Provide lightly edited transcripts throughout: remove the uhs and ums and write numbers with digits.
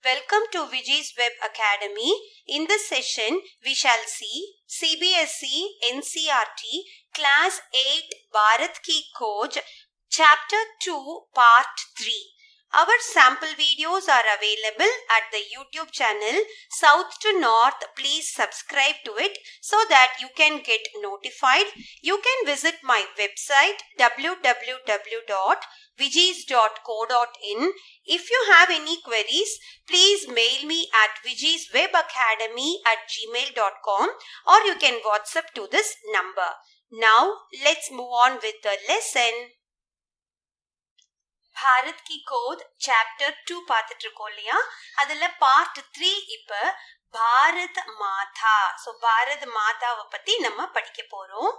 Welcome to Viji's Web Academy. In this session, we shall see CBSE NCERT Class 8 Bharat Ki Khoj Chapter 2 Part 3. Our sample videos are available at the YouTube channel South to North. Please subscribe to it so that you can get notified. You can visit my website www.vijis.co.in. If you have any queries, please mail me at vijiswebacademy@gmail.com or you can WhatsApp to this number. Now, let's move on with the lesson. Bharat Ki கோத் chapter 2 பார்த்துட்டு இருக்கோம் இல்லையா? அதுல part 3 இப்ப பாரத் மாதா. So Bharat மாதாவை பத்தி நம்ம படிக்க போறோம்.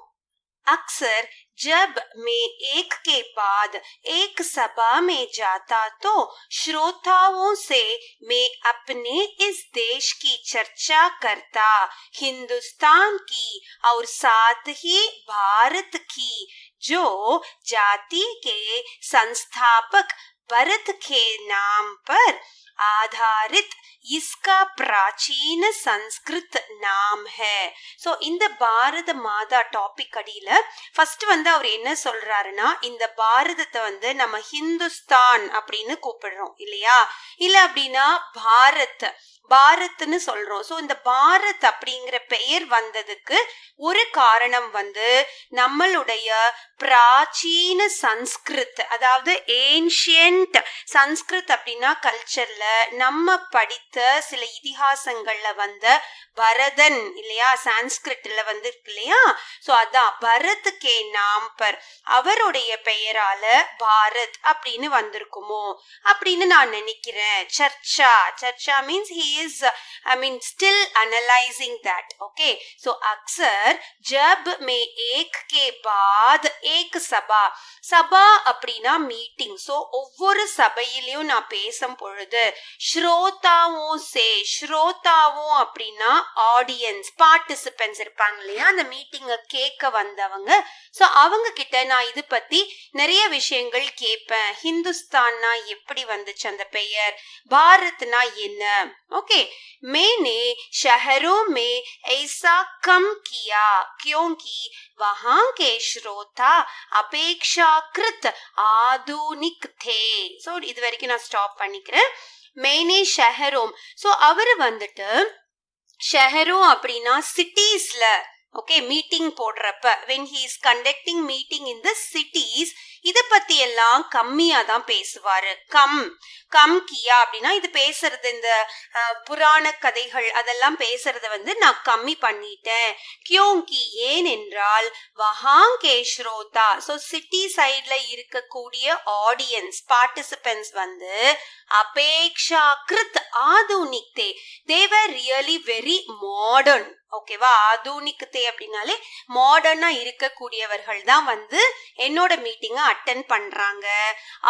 अक्सर जब मैं एक के बाद एक सभा में जाता तो श्रोताओं से मैं अपने इस देश की चर्चा करता, हिंदुस्तान की और साथ ही भारत की, जो जाति के संस्थापक भरत के नाम पर आधारित इसका प्राचीन संस्कृत नाम है. சோ இந்த பாரத மாதா டாபிக் அடியில ஃபர்ஸ்ட் அவர் என்ன சொல்றாருன்னா, இந்த பாரதத்தை நம்ம ஹிந்துஸ்தான் அப்படின்னு கூப்பிடுறோம் இல்லையா, இல்ல அப்படின்னா பாரத்னு சொல்றோம். சோ இந்த பாரத் அப்படிங்கிற பெயர் வந்ததுக்கு ஒரு காரணம் நம்மளுடைய பிராச்சீன சன்ஸ்கிருத், அதாவது ஏன்ஷியன்ட் சன்ஸ்கிருத் அப்படின்னா கல்ச்சர்ல நம்ம படித்த சில இதிகாசங்கள்ல பரதன் இல்லையா, சான்ஸ்கிரிட்ல இருக்கு இல்லையா, சோ அதான் பரத் கே நாம் பர், அவருடைய பெயரால பாரத் அப்படின்னு வந்திருக்குமோ அப்படின்னு நான் நினைக்கிறேன். சர்ச்சா means he is still analyzing that. Okay, so அக்சர் ஜப் மே ஏக் கே பாத் ஏக் சபா, சபா அப்படின்னா மீட்டிங். சோ ஒவ்வொரு சபையிலையும் நான் பேசும் பொழுது ஸ்ரோதாவும் அப்படின்னா ஆடியன்ஸ், பார்ட்டிசிபென்ட்ஸ் இருப்பாங்க இல்லையா, அந்த மீட்டிங்க கேட்க வந்தவங்க. சோ அவங்க கிட்ட நான் இது பத்தி நிறைய விஷயங்கள் கேட்பேன். ஹிந்துஸ்தான்னா எப்படி வந்துச்சு அந்த பெயர், பாரத்னா என்ன. ஓகே, मैंने शहरों में ऐसा कम किया क्योंकि वहां के श्रोता अपेक्षाकृत आधुनिक थे. सो இது வரைக்கும் நான் ஸ்டாப் பண்ணிக்கிறேன். मैंने शहरों, சோ அவர் ஷஹரும் அப்படின்னா சிட்டிஸ்ல, ஓகே, மீட்டிங் போடுறப்ப when he is conducting meeting in the cities, இத பத்தி எல்லாம் கம்மியா தான் பேசுவாரு. கம் கியா அப்படின்னா இது பேசுறது, இந்த புராண கதைகள் அதெல்லாம் பேசுறத நான் கம்மி பண்ணிட்டேன். கியோங்கி, ஏனென்றால் வஹாங்கே ஸ்ரோதா, சோ சிட்டி சைட்ல இருக்கக்கூடிய ஆடியன்ஸ், பார்ட்டிசிபென்ட்ஸ் அபேக்ஷாகிருத் ஆதுனிக்தே, they were really very modern. ஓகேவா, ஆதுனிக்தே அப்படின்னாலே மாடர்னா இருக்கக்கூடியவர்கள் தான் என்னோட மீட்டிங்க அட்டென்ட் பண்றாங்க.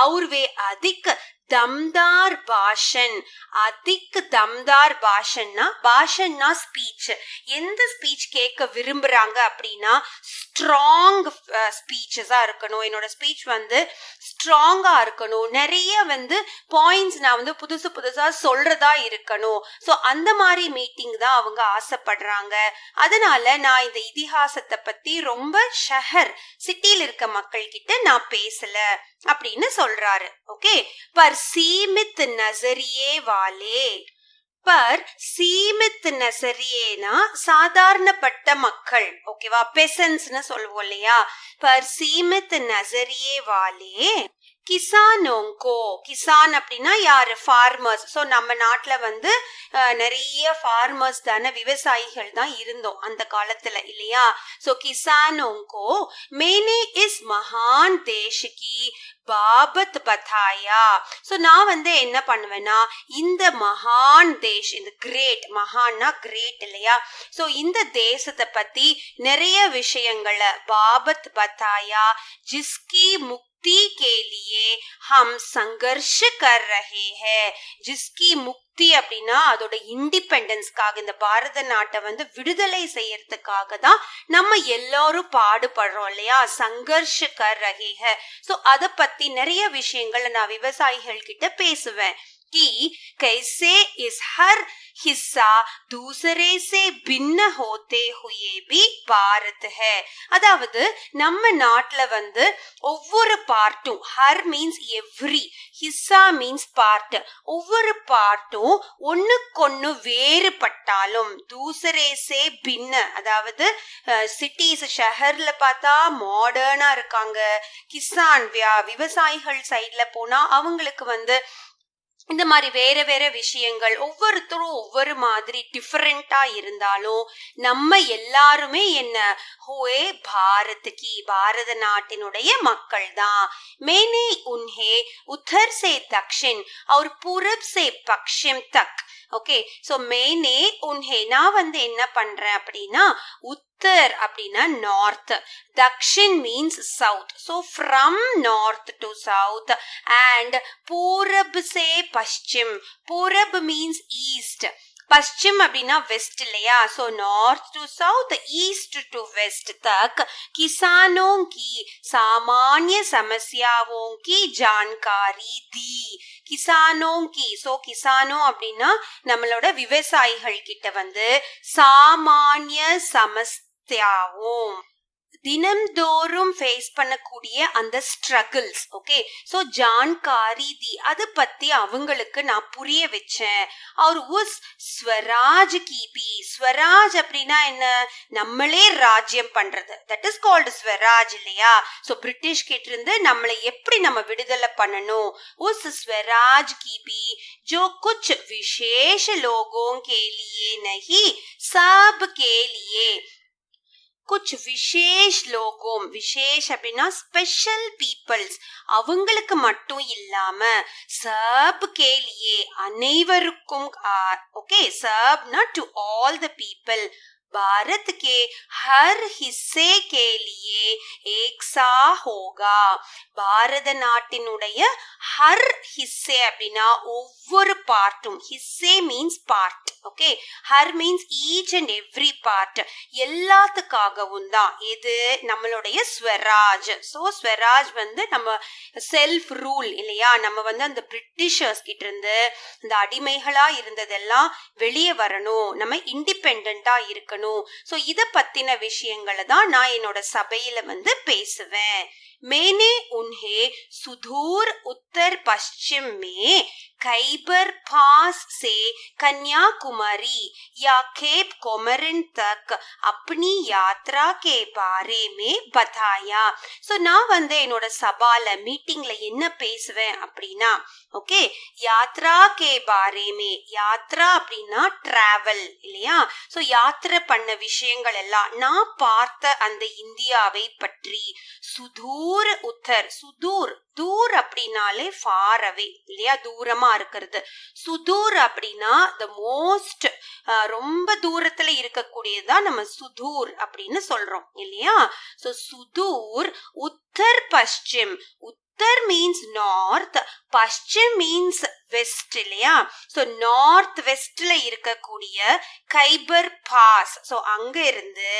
அவுர்வே அதிக் தம்தார் பாஷன், பாஷன்னா ஸ்பீச். எந்த ஸ்பீச் கேட்க விரும்புறாங்க அப்படின்னா ஸ்ட்ராங் ஸ்பீச்சஸா இருக்கணும். என்னோட ஸ்பீச் ஸ்ட்ராங்கா இருக்கணும். நிறைய பாயிண்ட்ஸ் நான் புதுசா சொல்றதா இருக்கணும். சோ அந்த மாதிரி மீட்டிங் தான் அவங்க ஆசைப்படுறாங்க. அதனால நான் இந்த இதிகாசத்தை பத்தி ரொம்ப ஷஹர், சிட்டில இருக்க மக்கள் கிட்ட நான் பேசல அப்படின்னு சொல்றாரு. ஓகே, பர் சீமித் நசரியே வாலே, பர் சீமித் நசரியேனா சாதாரணப்பட்ட மக்கள், ஓகேவா, பெசன்ஸ்னு சொல்லுவோம் இல்லையா. பர் சீமித் நசரியே வாலே கிசானோங்கோ, கிசான் அப்படின்னா யாரு, ஃபார்மர்ஸ். சோ நம்ம நாட்டுல நிறைய ஃபார்மர்ஸ் தானே, விவசாயிகள் தான் இருந்தோம் அந்த காலத்துல இல்லையா. சோ கிசானோங்கோ மேனே இஸ் மகான் தேஷ் கி பாபத் பதாயா. சோ நான் என்ன பண்ணுவேன்னா, இந்த மகான் தேஷ், இந்த கிரேட், மகான்னா கிரேட் இல்லையா, சோ இந்த தேசத்தை பத்தி நிறைய விஷயங்களை பாபத் பதாயா, ஜிஸ்கி मुक्ति के लिए हम संघर्ष कर रहे हैं. जिसकी मुक्ति அப்படின்னா அதோட இண்டிபெண்டன்ஸ்க்காக, இந்த பாரத நாட்டை விடுதலை செய்யறதுக்காக தான் நம்ம எல்லாரும் பாடுபடுறோம் இல்லையா. சங்கர்ஷ் கர் ரஹே ஹை. சோ அத பத்தி நிறைய விஷயங்களை நான் விவசாயிகள் கிட்ட பேசுவேன். कि कैसे इस हर हिस्सा दूसरे से भिन्न होते हुए भी பாரத் है. அதாவது நம்ம நாட்டுல வந்து ஒவ்வொரு பார்ட்டும், ஹர் மீன்ஸ் எவ்ரி, ஹிஸ்ஸா மீன்ஸ் பார்ட், ஒவ்வொரு பார்ட்டும் ஒண்ணுக்கொன்னு வேறுபட்டாலும் தூசரே சே பின்ன, அதாவது சிட்டிஸ் ஷஹர்ல பார்த்தா மாடர்னா இருக்காங்க, கிசான் விவசாயிகள் சைட்ல போனா அவங்களுக்கு வந்து இந்த மாதிரி வேற வேற விஷயங்கள், ஒவ்வொருத்தரும் ஒவ்வொரு மாதிரி டிஃபரெண்டா இருந்தாலும் நம்ம எல்லாருமே என்ன ஹோயே பாரத் கி, பாரத நாட்டினுடைய மக்கள் தான். மேனே உன்ஹே உத்தர் சே தக்ஷின் और पूरब से पश्चिम तक. ஓகே, சோ மேனே உன்ஹே, நான் வந்து என்ன பண்றேன் அப்படின்னா, உத்தர் அப்படின்னா நார்த், தக்ஷின் means south, so from north to south, and பூரப் சே பश्चिम, பூரப் மீன்ஸ் ஈஸ்ட், पश्चिम அப்படின்னா வெஸ்ட் இல்லையா, so north to south, east to west तक किसानों की सामान्य समस्याओं की जानकारी दी. கிசானோ கி, சோ கிசானோ அப்படின்னா நம்மளோட விவசாயிகள் கிட்ட வந்து சாமானிய சமஸ்யாவும், தினம்தோறும் ஃபேஸ் பண்ணக்கூடிய அந்த ஸ்ட்ரகிள்ஸ். ஓகே, சோ ஜான்காரி தி, அதை பத்தி அவங்களுக்கு நான் புரிய வச்சேன். அவர் உஸ் ஸ்வராஜ் கீபி, ஸ்வராஜ் அப்படின்னா என்ன, நம்மளே ராஜ்யம் பண்றது, தட் இஸ் கால்டு ஸ்வராஜ் இல்லையா. சோ பிரிட்டிஷ் கிட்ட இருந்து நம்மளை எப்படி நம்ம விடுதலை பண்ணணும், உஸ் ஸ்வராஜ் கீபி जो कुछ विशेष लोगों के लिए नहीं सब के लिए, कुछ विशेष लोगों, विशेष அப்படின்னா ஸ்பெஷல் பீப்பிள்ஸ், அவங்களுக்கு மட்டும் இல்லாம சப் के लिए, அனைவருக்கும். Okay, Sapna to all the people, Bharat के हर हिस्से के लिए एक सा होगा. பாரத நாட்டினுடைய ஹர் ஹிஸ்ஸே அப்படின்னா ஒவ்வொரு பார்ட்டும், ஹிஸ்ஸே மீன்ஸ் பார்ட், ஓகே, ஹர் means each and every part, எல்லாத்துக்காகவும் தான் இது நம்மளுடைய ஸ்வராஜ். ஸோ ஸ்வராஜ் வந்து நம்ம செல்ஃப் ரூல் இல்லையா, நம்ம வந்து அந்த பிரிட்டிஷர்ஸ் கிட்ட இருந்து இந்த அடிமைகளா இருந்ததெல்லாம் வெளியே வரணும், நம்ம இண்டிபெண்டா இருக்கணும். சோ இத பத்தின விஷயங்களை தான் நான் என்னோட சபையில வந்து பேசுவேன். मैंने उन्हें सुदूर उत्तर पश्चिम में खैबर पास से कन्याकुमारी या केप कोमरिन तक अपनी यात्रा के बारे में बताया. सो நான் வந்து என்னோட சபால மீட்டிங்ல என்ன பேசுவேன் அப்படின்னா, ஓகே, யாத்ரா கே பாரே மே, யாத்ரா அப்படின்னா டிராவல் இல்லையா, சோ யாத்திரை பண்ண விஷயங்கள் எல்லாம், நான் பார்த்த அந்த இந்தியாவை பற்றி. சுதூர் உத்தர், சுதூர், தூர் அப்படின்னாலே ஃபார் அவே இல்லையா, தூரமா இருக்கிறது. சுதூர் அப்படின்னா த மோஸ்ட், ரொம்ப தூரத்துல இருக்கக்கூடியதான் நம்ம சுதூர் அப்படின்னு சொல்றோம் இல்லையா. சோ சுதூர் உத்தர் பश्चिम, உத்தர் மீன்ஸ் நார்த், பश्चिम மீன்ஸ் வெஸ்ட் இல்லையா. சோ நார்த் வெஸ்ட்ல இருக்கக்கூடிய கைபர் பாஸ், சோ அங்க இருந்து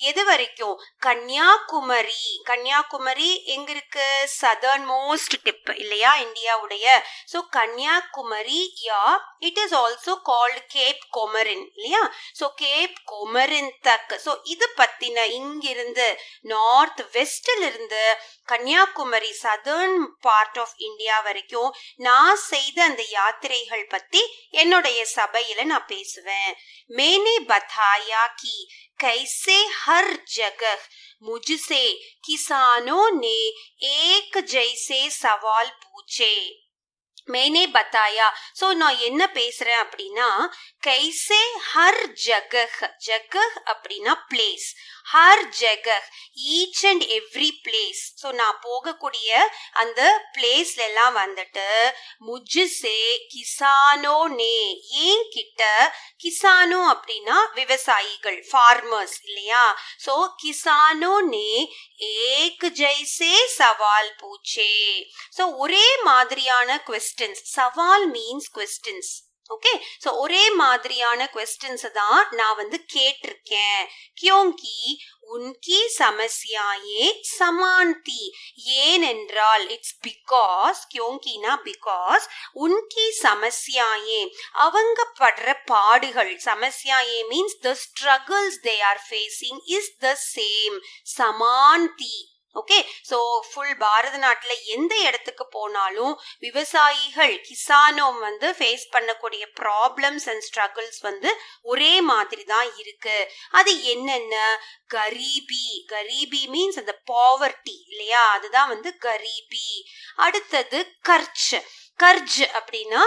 எது வரைக்கும், கன்னியாகுமரி, கன்னியாகுமரி எங்க இருக்கு, சதர்ன் மோஸ்ட் டிப் இல்லையா இந்தியாவுடைய. So Kanyakumari, yeah it is also called cape Comorin இல்லையா. சோ கேப் கோமரின் தக், சோ இது பத்தின இங்கிருந்து நார்த் வெஸ்ட்ல இருந்து Kanyakumari southern part of India வரைக்கும் நான் செய்த அந்த யாத்திரைகள் பத்தி என்னுடைய சபையில நான் பேசுவேன். मैंने बताया कि कैसे हर जगह मुझसे किसानों ने एक जैसे सवाल पूछे. मैंने बताया, सो நான் என்ன பேசுறேன் அப்படின்னா, कैसे हर जगह, जगह அப்படின்னா பிளேஸ், ஹர் ஜகஹ் each and every place, so நான் போகக்கூடிய அந்த பிளேஸ்ல எல்லாம் வந்துட்டு முஜ்சே கிசானோ நே, ஏன் கிட்ட, கிசானோ அப்படின்னா விவசாயிகள், ஃபார்மர்ஸ் இல்லையா. ஸோ கிசானோ நே ஏக் ஜைசே சவால் பூச்சே, ஸோ ஒரே மாதிரியான கொஸ்டின்ஸ், சவால் மீன்ஸ் கொஸ்டின்ஸ், ஓகே, ஸோ ஒரே மாதிரியான கொஸ்டின்ஸ் தான் நான் வந்து கேட்டிருக்கேன். கியோங்கி உன்கி சமஸ்யாயே சமான் தி, ஏனென்றால் இட்ஸ் பிகாஸ், கியோங்கினா பிகாஸ், உன்கி சமஸ்யாயே அவங்க படுற பாடுகள், சமஸ்யாயே means the struggles they are facing is the same, சமான் தி. ஓகே, ஸோ ஃபுல் பாரத நாட்டில் எந்த இடத்துக்கு போனாலும் விவசாயிகள் கிசானோம் வந்து ஃபேஸ் பண்ணக்கூடிய ப்ராப்ளம்ஸ் அண்ட் ஸ்ட்ரகிள்ஸ் வந்து ஒரே மாதிரி தான் இருக்கு. அது என்னென்ன? கரீபி, கரீபி மீன்ஸ் அந்த பாவர்ட்டி இல்லையா, அதுதான் வந்து கரீபி. அடுத்தது கர்ச், கர்ஜ் அப்படின்னா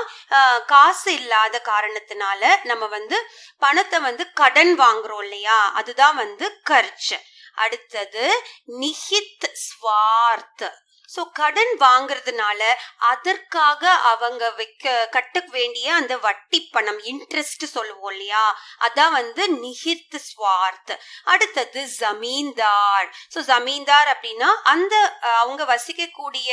காசு இல்லாத காரணத்தினால நம்ம வந்து பணத்தை வந்து கடன் வாங்குறோம் இல்லையா, அதுதான் வந்து கர்ஜ். அடுத்தது நிஹித் ஸ்வார்த், ஸோ கடன் வாங்குறதுனால அதற்காக அவங்க கட்ட வேண்டிய அந்த வட்டி பணம், இன்ட்ரெஸ்ட் சொல்லுவோம் இல்லையா, அதான் வந்து நிஹித் ஸ்வார்த். அடுத்தது ஜமீன்தார், ஸோ ஜமீன்தார் அப்படின்னா அந்த அவங்க வசிக்கக்கூடிய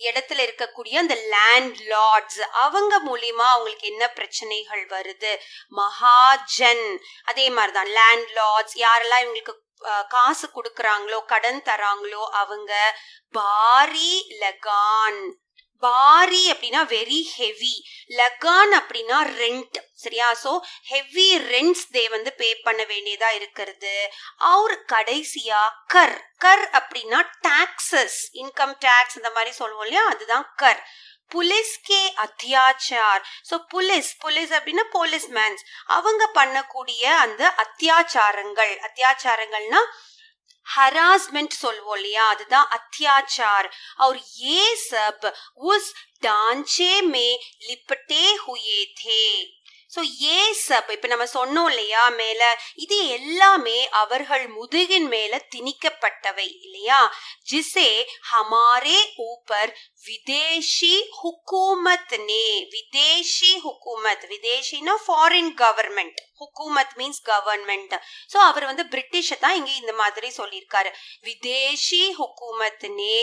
இடத்துல இருக்கக்கூடிய அந்த லேண்ட் லார்ட்ஸ், அவங்க மூலியமா அவங்களுக்கு என்ன பிரச்சனைகள் வருது. மகாஜன், அதே மாதிரிதான் லேண்ட் லார்ட்ஸ், யாரெல்லாம் இவங்களுக்கு காசு கொடுக்கறாங்களோ கடன் தராங்களோ அவங்க. பாரி லகான், பாரி அப்படின்னா வெரி ஹெவி, லகான் அப்படின்னா ரெண்ட், சரியா, சோ ஹெவி ரெண்ட்ஸ் தே வந்து பே பண்ண வேண்டியதா இருக்கிறது. அவர் கடைசியா கர், கர் அப்படின்னா டாக்ஸஸ், இன்கம் டாக்ஸ் இந்த மாதிரி சொல்லுவோம் இல்லையா, அதுதான் கர். புலிஸ் கே அத்தியாச்சார், ஸோ புலிஸ், புலிஸ் அப்படின்னா போலீஸ்மேன்ஸ், அவங்க பண்ணக்கூடிய அந்த அத்தியாச்சாரங்கள், அத்தியாச்சாரங்கள்னா ஹராஸ்மெண்ட் சொல்லுவோம் இல்லையா, அதுதான் அத்தியாச்சார். और ये सब उस ढांचे में लिपटे हुए थे. ஸோ ஏ சப், இப்ப நம்ம சொன்னோம் இல்லையா மேல, இது எல்லாமே அவர்கள் முதுகின் மேல திணிக்கப்பட்டவை இல்லையா. ஜிசே ஹமாரே ஊப்பர் விதேஷி ஹுக்கூமத் நே, விதேஷி ஹுக்கூமத், விதேஷினா ஃபாரின் கவர்மெண்ட், ஹுக்கூமத் மீன்ஸ் கவர்மெண்ட். ஸோ அவர் வந்து பிரிட்டிஷ் தான் இங்க இந்த மாதிரி சொல்லியிருக்காரு. விதேஷி ஹுக்கூமத் நே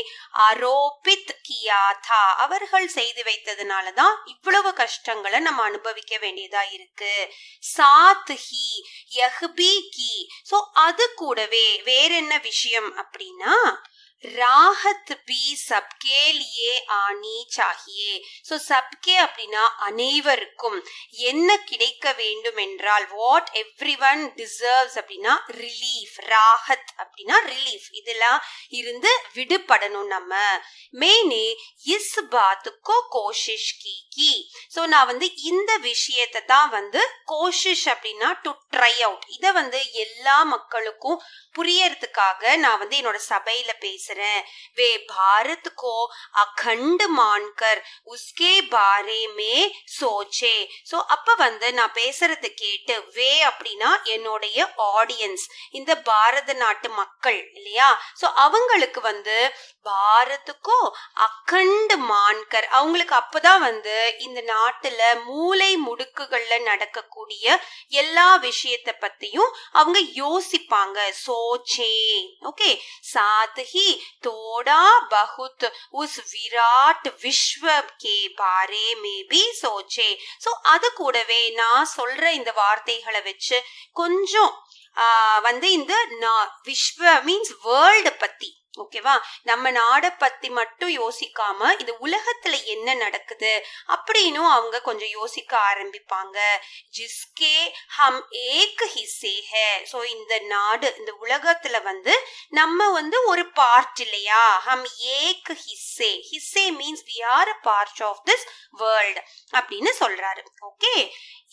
ஆரோபித் கியா தா, அவர்கள் செய்து வைத்ததுனாலதான் இவ்வளவு கஷ்டங்களை நம்ம அனுபவிக்க வேண்டியதா இருக்கு. சாத் ஹி யஹ்பி கி, சோ அது கூடவே வேற என்ன விஷயம் அப்படின்னா ராஹத் பி சப்கே லியே ஆனி சாஹியே. ஸோ சப்கே அப்படின்னா அனைவருக்கும் என்ன கிடைக்க வேண்டும் என்றால், வாட் எவ்ரி ஒன் டிசர்வ்ஸ் அப்படின்னா ரிலீஃப், ராஹத் அப்படின்னா ரிலீஃப், இதெல்லாம் இருந்து விடுபடணும் நம்ம. மேனே இஸ் பாத்துக்கோ கோஷிஷ் கி, ஸோ நான் வந்து இந்த விஷயத்தை தான் வந்து கோஷிஷ் அப்படின்னா டு ட்ரை அவுட், இதை வந்து எல்லா மக்களுக்கும் புரியறதுக்காக நான் வந்து என்னோட சபையில பேசுறேன். वे भारत को अखंड मानकर उसके बारे में सोचे. सो அப்ப வந்து நான் பேசுறது கேட்டு, வே அப்படின்னா என்னுடைய ஆடியன்ஸ், இந்த பாரத நாட்டு மக்கள் இல்லையா, சோ அவங்களுக்கு வந்து பாரத்துக்கோ அகண்ட் மான்கர், அவங்களுக்கு அப்பதான் வந்து இந்த நாட்டுல மூலை முடுக்குகள்ல நடக்கக்கூடிய எல்லா விஷயத்தை பத்தியும் அவங்க யோசிப்பாங்க. சோச்சே, ஓகே, साथ ही थोड़ा बहुत उस विराट विश्व के बारे में भी सोचे. सो அது கூடவே நான் சொல்ற இந்த வார்த்தைகளை வச்சு கொஞ்சம் வந்து இந்த விஸ்வ மீன்ஸ் வேர்ல்டு பத்தி, ஓகேவா, நம்ம நாட பத்தி மட்டும் யோசிக்காம இந்த உலகத்துல என்ன நடக்குது அப்படின்னும் அவங்க கொஞ்சம் யோசிக்க ஆரம்பிப்பாங்க. ஜிஸ்கே ஹம் ஏக் ஹிஸ்ஸே ஹே, சோ இந்த நாடு, இந்த உலகத்துல வந்து நம்ம வந்து ஒரு பார்ட் இல்லையா, ஹம் ஏக் ஹிஸ்ஸே, ஹிஸ்ஸே means we are a part of this world அப்படின்னு சொல்றாரு. ஓகே,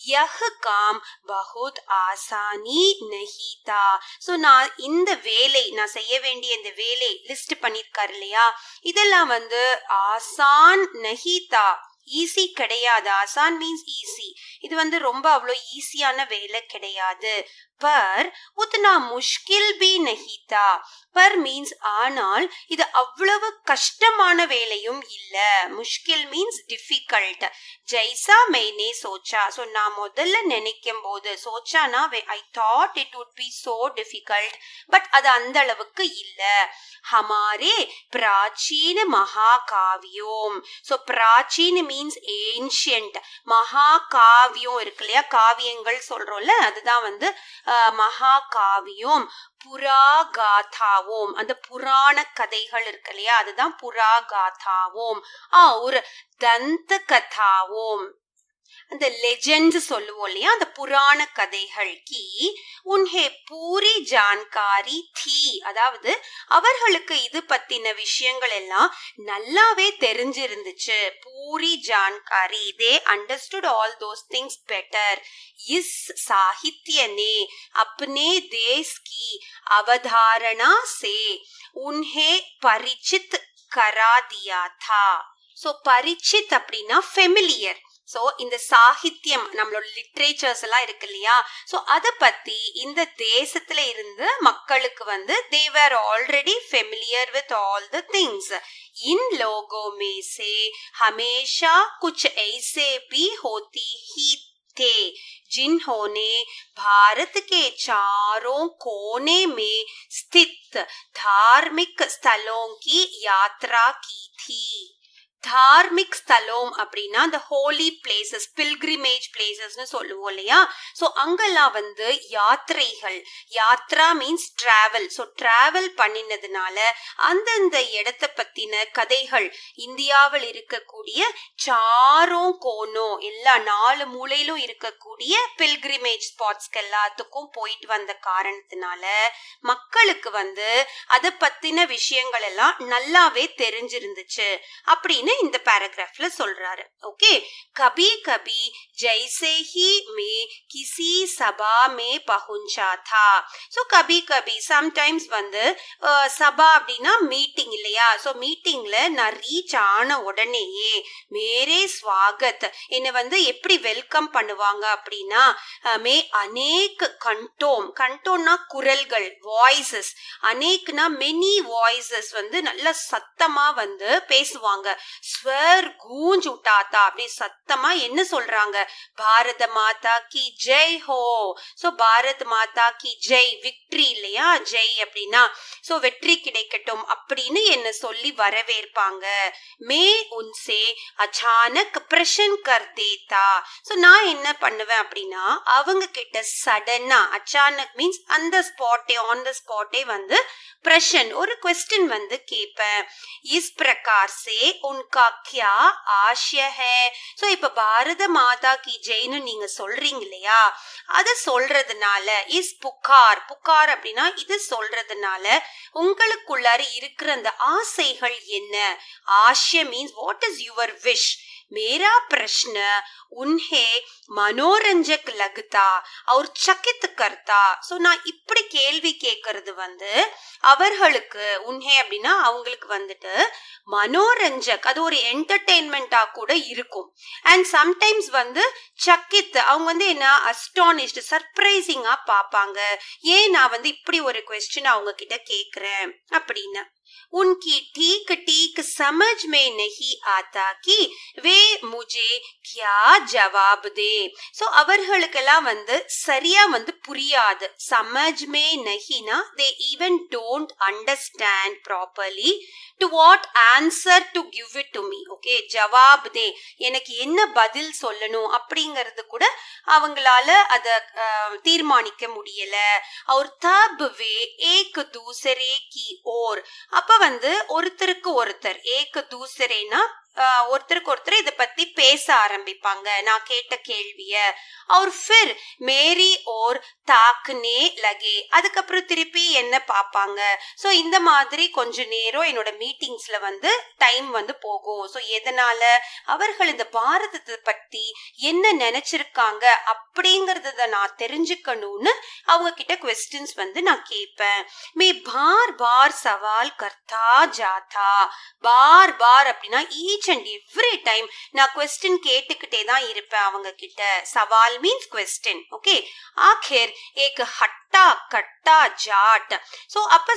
யஹ் காம் பஹுத் ஆசானி நஹி தா, சோ நான் இந்த வேலை, நான் செய்ய வேண்டிய இந்த வேலை லிஸ்ட் பண்ணிருக்காரு இல்லையா, இதெல்லாம் வந்து ஆசான் நஹிதா, ஈஸி கிடையாது. ஆசான் மீன்ஸ் ஈஸி, இது வந்து ரொம்ப அவ்வளோ ஈஸியான வேலை கிடையாது. पर उतना मुश्किल भी नहीं था. पर மீன்ஸ் ஆனால் இது அவ்வளவு கஷ்டமான வேலையும் இல்ல. முஷ்கில் மீன்ஸ் டிஃபிகல்ட். ஜைசா मैंने सोचा. ஸோ நான் முதல்ல நினைக்கும் போது சோச்சானா I thought it would be so difficult, but அது அந்த அளவுக்கு இல்ல. हमारे प्राचीन महाकाव्यों. ஸோ பிராச்சீன மீன்ஸ் ஏன்ஷியன்ட். மகாகாவியம் இருக்கு இல்லையா, காவியங்கள் சொல்றோம்ல, அதுதான் வந்து மகாகாவியம். புராகாதாவோம், அந்த புராண கதைகள் இருக்கு இல்லையா, அதுதான் புராகாதாவோம். ஒரு தந்த கதாவோம், அந்த லெஜெண்ட்ஸ் சொல்லுவோம் இல்லையா, அந்த புராண கதைகள். கி உன்ஹே பூரி ஜான்காரி தீ, அதாவது அவர்களுக்கு இது பத்தின விஷயங்கள் எல்லாம் நல்லாவே தெரிஞ்சிருந்துச்சு. பூரி ஜான்காரி, they understood all those things better. இஸ் சாகித்ய ने अपने देश की अवधारणा से उन्हें परिचित करा दिया था. सो परिचित அப்படின்னா ஃபெமிலியர். ஸோ இந்த சாகித்யம், நம்மளோட லிட்ரேச்சர்ஸ் எல்லாம் இருக்கு இல்லையா, ஸோ அதை பத்தி இந்த தேசத்துல இருந்து மக்களுக்கு வந்து they were already familiar with all the things. इन लोगों में से हमेशा कुछ ऐसे भी होती ही थे जिन्होंने भारत के चारों कोने में स्थित धार्मिक स्थलों की यात्रा की थी. தார்மிக் ஸ்தலம் அப்படின்னா அந்த ஹோலி பிளேசஸ், பில்கிரிமேஜ் பிளேசஸ்னு சொல்லுவோம் இல்லையா. ஸோ அங்கெல்லாம் வந்து யாத்திரைகள், யாத்ரா மீன்ஸ் டிராவல். ஸோ டிராவல் பண்ணினதுனால அந்தந்த இடத்தை பத்தின கதைகள், இந்தியாவில் இருக்கக்கூடிய சாரோ கோனோ, எல்லா 4 மூலையிலும் இருக்கக்கூடிய பில்கிரிமேஜ் ஸ்பாட்ஸ்க்கு எல்லாத்துக்கும் போயிட்டு வந்த காரணத்தினால மக்களுக்கு வந்து அதை பத்தின விஷயங்கள் எல்லாம் நல்லாவே தெரிஞ்சிருந்துச்சு அப்படின்னு இந்த பேராகிராஃப்ல சொல்றாரு. ஓகே, கபி கபி ஜைசே ஹி மே கிசி சபா மே பहुंचा था. சோ கபி கபி சம்டைம்ஸ் வந்து சபா அப்படின்னா மீட்டிங் இல்லையா. சோ மீட்டிங்ல நான் ரீச் ஆன உடனேயே மேரே ஸ்வாகத், என்னை வந்து எப்படி வெல்கம் பண்ணுவாங்க அப்படின்னா மே அநேக் கண்டோம், கண்டோம்னா குரல்கள், வாய்ஸஸ், அநேக்னா மெனி வாய்ஸஸ் வந்து நல்ல சத்தமா வந்து பேசுவாங்க. ஸ்வர் கூஞ்ச் உட்டாத்தா, அப்படி சத்தமா என்ன சொல்றாங்க, பாரத மாதா கி ஜெய் ஹோ. சோ பாரத் மாதா கி ஜெய், விக்ட்ரி இல்லையா, ஜெய் அப்படின்னா சோ வெற்றி கிடைக்கட்டும் அப்படின்னு என்ன சொல்லி வரவேற்பாங்க. மே உன்சே அச்சானக் பிரஷன் கர் தேதா. சோ நான் என்ன பண்ணுவேன் அப்படின்னா அவங்க கிட்ட சடனா, அச்சானக் மீன்ஸ் அந்த ஸ்பாட்டே, ஆன் த ஸ்பாட்டே வந்து பிரஷன், ஒரு क्वेश्चन வந்து கேட்பேன். इस प्रकार से उनका क्या आशय है. சோ இப்ப பாரத மாதா கி ஜெய்னு நீங்க சொல்றீங்க இல்லையா, அத சொல்றதுனால இஸ் புகார், புகார் அப்படின்னா இது சொல்றதுனால உங்களுக்குள்ளார இருக்கிற அந்த ஆசைகள் என்ன. ஆशय means what is your wish. मेरा प्रश्न उन्हें मनोरंजक लगता और चकित करता. சோ நான் இப்படி கேள்வி கேட்கறது வந்து அவர்களுக்கு, உன்ஹே அப்படின்னா அவங்களுக்கு வந்துட்டு மனோரஞ்சக், அது ஒரு என்டர்டெயின்மெண்டா கூட இருக்கும். அண்ட் சம்டைம்ஸ் வந்து சக்கித், அவங்க வந்து என்ன அஸ்டானிஷ்டு, சர்ப்ரைசிங்கா பாப்பாங்க. ஏன் நான் வந்து இப்படி ஒரு क्वेश्चन அவங்க கிட்ட கேக்குறேன் அப்படின்னு. उनकी ठीक ठीक समझ में नहीं आता कि वे मुझे क्या जवाब दे. सो அவர்களுக்கெல்லாம் வந்து சரியா வந்து புரியாது. समझ में नहीं ना, they even don't understand properly to what answer to give it to me. Okay, Jawab தே, எனக்கு என்ன பதில் சொல்லணும் அப்படிங்கிறது கூட அவங்களால அத தீர்மானிக்க முடியல. और तब वे एक दूसरे की ओर, அப்ப வந்து ஒருத்தருக்கு ஒருத்தர், ஏக தூசரேனா ஒருத்தருக்கு ஒருத்தர் இதை பத்தி பேச ஆரம்பிப்பாங்க, நான் கேட்ட கேள்விய. और फिर मेरी ओर ताकने लगे, அதுக்கப்புறம் திருப்பி என்ன பாப்பாங்க. சோ இந்த மாதிரி கொஞ்ச நேரம் என்னோட மீட்டிங்ஸ்ல வந்து டைம் வந்து போகும். சோ எதனால அவர்கள் இந்த பாரதத்தை பத்தி என்ன நினைச்சிருக்காங்க அப்படிங்கறத நான் தெரிஞ்சுக்கணும்னு அவங்க கிட்ட क्वेश्चंस வந்து நான் கேட்பேன். मैं बार बार सवाल करता जाता. बार बार அப்படின்னா ஈச் அண்ட் எவ்ரி டைம் நான் கொஸ்டின் கேட்டுக்கிட்டே தான் இருப்பேன் அவங்க கிட்ட. சவால் மீன்ஸ் கொஸ்டின். ஓகே, ஆखिर एक हट्टा कट्टा जाट. ஸோ அப்ப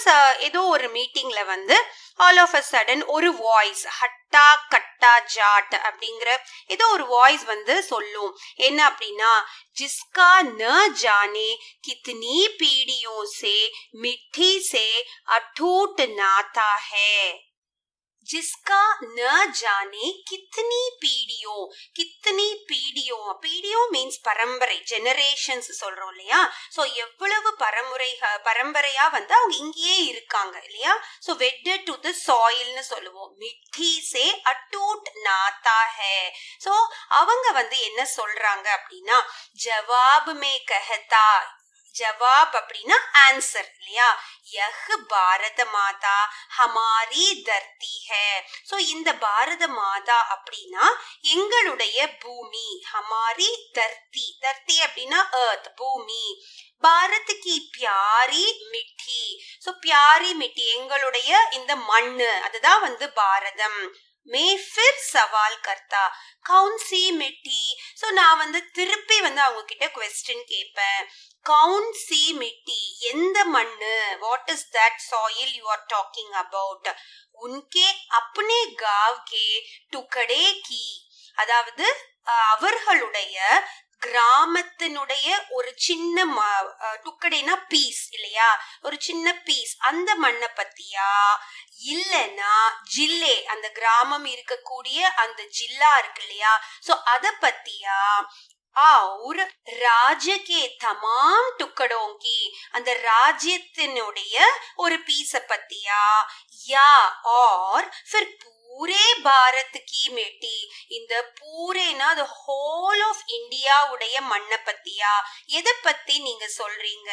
ஏதோ ஒரு மீட்டிங்ல வந்து ஆல் ஆஃப் அ சடன் ஒரு வாய்ஸ் ஹட்டா கட்டா ஜாட் அப்படிங்கிற ஏதோ ஒரு வாய்ஸ் வந்து சொல்லும். என்ன அப்படின்னா, जिसका न जाने कितनी पीढ़ियों से मिट्टी से अटूट नाता है. जिसका न जाने कितनी पीढ़ियों, कितनी पीढ़ियों, पीढ़ियों மீன்ஸ் பரம்பரை, ஜெனரேஷன்ஸ் சொல்றோம் இல்லையா. ஸோ எவ்வளவு பரம்பரையா வந்து அவங்க இங்கேயே இருக்காங்க இல்லையா. ஸோ வெட்டட் டு த சாயில்னு சொல்லுவோம். மிட்டி சே அட்டூட் நாத்தா ஹே. ஸோ அவங்க வந்து என்ன சொல்றாங்க அப்படின்னா, ஜவாப் மே கஹதா, ஜவாப் அப்படின்னா ஆன்சர் இல்லையா. யஹ் பாரத மாதா ஹமாரி தர்த்தி ஹே. ஸோ இந்த பாரத மாதா அப்படின்னா எங்களுடைய பூமி. ஹமாரி தர்த்தி, தர்த்தி அப்படின்னா எர்த், பூமி. பாரத் கி பியாரி மிட்டி. ஸோ பியாரி மிட்டி எங்களுடைய இந்த மண்ணு, அதுதான் வந்து பாரதம். மே ஃபிர் சவால் கர்த்தா, கவுன் சி மிட்டி. ஸோ நான் வந்து திருப்பி வந்து அவங்க கிட்ட क्वेश्चन கேட்பேன். कौन सी मिट्टी, எந்த மண்ணு, what is that soil you are talking about. उनके अपने गांव के टुकड़े की, அதாவது அவர்களுடைய கிராமத்தினுடைய ஒரு சின்ன டுக்கடைனா பீஸ் இல்லையா, ஒரு சின்ன பீஸ், அந்த மண்ணை பத்தியா, இல்லனா ஜில்லே அந்த கிராமம் இருக்கக்கூடிய அந்த ஜில்லா இருக்கு இல்லையா, சோ அத பத்தியா, और राज्य के तमाम टुकड़ों की, அந்த ராஜ்யத்தினுடைய ஒரு பீஸ பத்தியா, या और फिर पूरे भारत की मिट्टी, இந்த பூரேனா the whole of India உடைய மண்ணை பத்தியா, எதை பத்தி நீங்க சொல்றீங்க.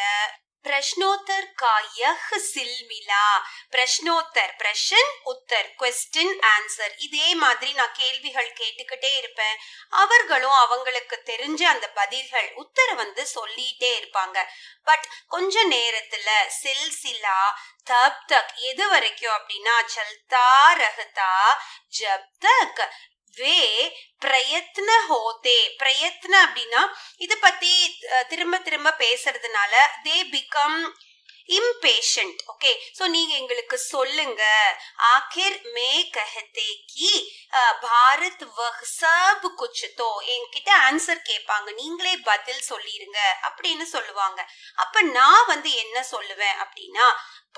प्रश्नोत्तर का यह सिलमिला, प्रश्नोत्तर प्रश्न उत्तर क्वेश्चन आंसर, இதே மாதிரி நான் கேள்விகள் கேட்டுக்கிட்டே இருப்பேன். அவர்களும் அவங்களுக்கு தெரிஞ்ச அந்த பதில்கள் உத்தர வந்து சொல்லிட்டே இருப்பாங்க. பட் கொஞ்ச நேரத்துல சில்சிலா தப் தக், எது வரைக்கும் அப்படின்னா சல்தா ரஹதா ஜப் தக் வே பிரயத்ன ஹோதே. பிரயத்ன அப்படின்னா இத பத்தி திரும்ப திரும்ப பேசுறதுனால they become impatient. Okay, so நீங்க எங்களுக்கு சொல்லுங்க. आखिर में कहते कि भारत वह सब कुछ, तो என்கிட்ட ஆன்சர் கேட்பாங்க, நீங்களே பதில் சொல்லிருங்க அப்படின்னு சொல்லுவாங்க. அப்ப நான் வந்து என்ன சொல்லுவேன் அப்படின்னா,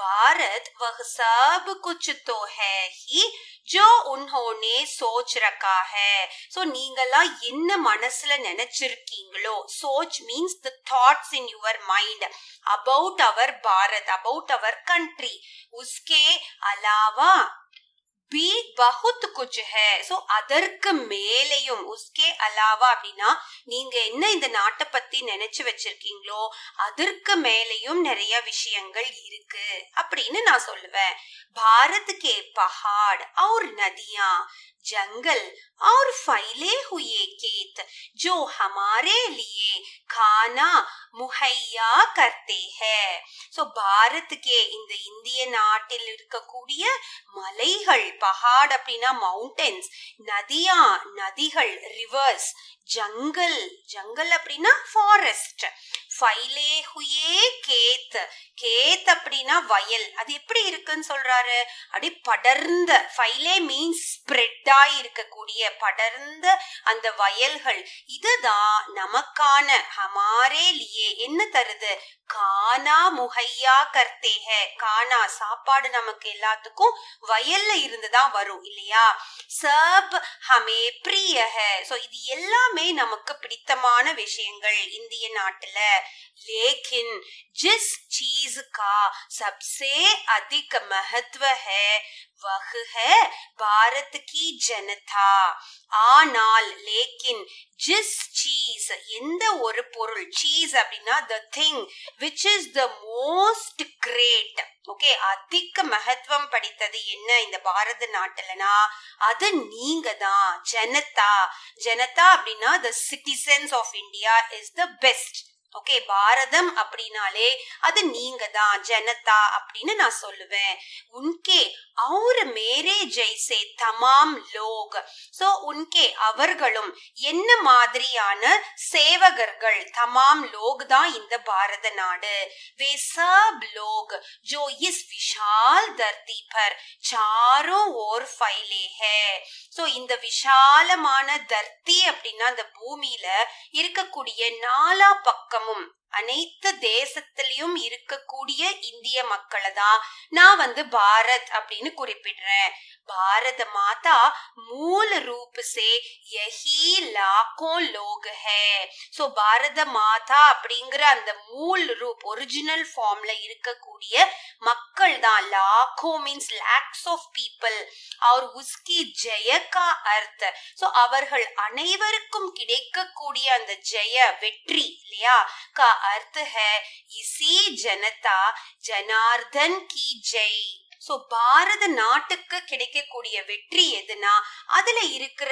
भारत वह सब कुछ तो है ही जो उन्होंने सोच रखा है. சோ நீங்கெல்லாம் என்ன மனசுல நினைச்சிருக்கீங்களோ, सोच means the thoughts in your mind about our Bharat, about our country. उसके अलावा भी बहुत कुछ है. சோ அதற்கு மேலையும், उसके अलावा அப்படின்னா நீங்க என்ன இந்த நாட்டை பத்தி நினைச்சு வச்சிருக்கீங்களோ அதற்கு மேலையும் நிறைய விஷயங்கள் இருக்கு அப்படின்னு நான் சொல்லுவேன். भारत के पहाड़ और नदियां, जंगल और फैले हुए खेत जो हमारे लिए खाना मुहैया करते हैं. सो भारत के இந்த இந்திய நாட்டில் இருக்கக்கூடிய மலைகள், பஹாட் அப்படின்னா மவுண்டன்ஸ், நதியா நதிகள், ரிவர்ஸ், ஜங்கல் ஜங்கல் அப்படின்னா ஃபாரஸ்ட், ஃபைலே ஹுயே கேத், கேத் அப்படின்னா வயல், அது எப்படி இருக்குன்னு சொல்றாரு, அப்படி படர்ந்த, ஃபைலே மீன்ஸ் ஸ்ப்ரெட்டா இருக்கக்கூடிய படர்ந்த அந்த வயல்கள், இதுதான் நமக்கான ஹமாரே லியே என்ன தருது, கானா முஹையா கர்த்தே ஹே. கானா சாப்பாடு நமக்கு எல்லாத்துக்கும் வயல்ல இருந்துதான் வரும் இல்லையா. சப் ஹமே பிரிய ஹே. சோ இது எல்லாமே நமக்கு பிடித்தமான விஷயங்கள் இந்திய நாட்டுல. लेकिन जिस चीज का सबसे अधिक महत्व है वह है भारत की जनता. ஆனால் लेकिन जिस चीज, எந்த ஒரு பொருள், சீஸ் அப்படின்னா the thing which is the most great, okay, அதிக மகத்துவம் படித்தது என்ன இந்த பாரத நாட்டுலனா அது நீங்க தான். ஜனதா, ஜனதா அப்படின்னா the citizens of India is the best. Okay, பாரதம் அப்படின்னாலே அது நீங்க தான், ஜனதா அப்படின்னு நான் சொல்லுவேன். உன்கே और मेरे जैसे तमाम लोग, சோ உன்கே அவர்களும் என்ன மாதிரியான சேவகர்கள், தமாம் லோக் தான் இந்த பாரத நாடு. वे सब लोग जो इस विशाल धरती पर चारों ओर फैले हैं. சோ இந்த விஷாலமான தர்த்தி அப்படின்னா அந்த பூமியில இருக்கக்கூடிய நாலா பக்கமும் அனைத்து தேசத்திலையும் இருக்கக்கூடிய இந்திய மக்களை தான் நான் பாரத் அப்படின்னு குறிப்பிடுறேன். பாரத மாதா மூல ரூப் சே யஹி லாக்கோ லோக் ஹே. சோ பாரத மாதா அப்படிங்கிற அந்த மூல் ரூப் ஒரிஜினல் ஃபார்ம்ல இருக்கக்கூடிய மக்கள் தான். லாக்கோ மீன்ஸ் லேக்ஸ் ஆஃப் பீப்புள். और उसकी जय का अर्थ, சோ அவர்கள் அனைவருக்கும் கிடைக்கக்கூடிய அந்த ஜெய வெற்றி இல்லையா का अर्थ है इसी जनता जनार्दन की जय. சோ பாரத நாட்டுக்கு கிடைக்கக்கூடிய வெற்றி எதுனா அதுல இருக்கிற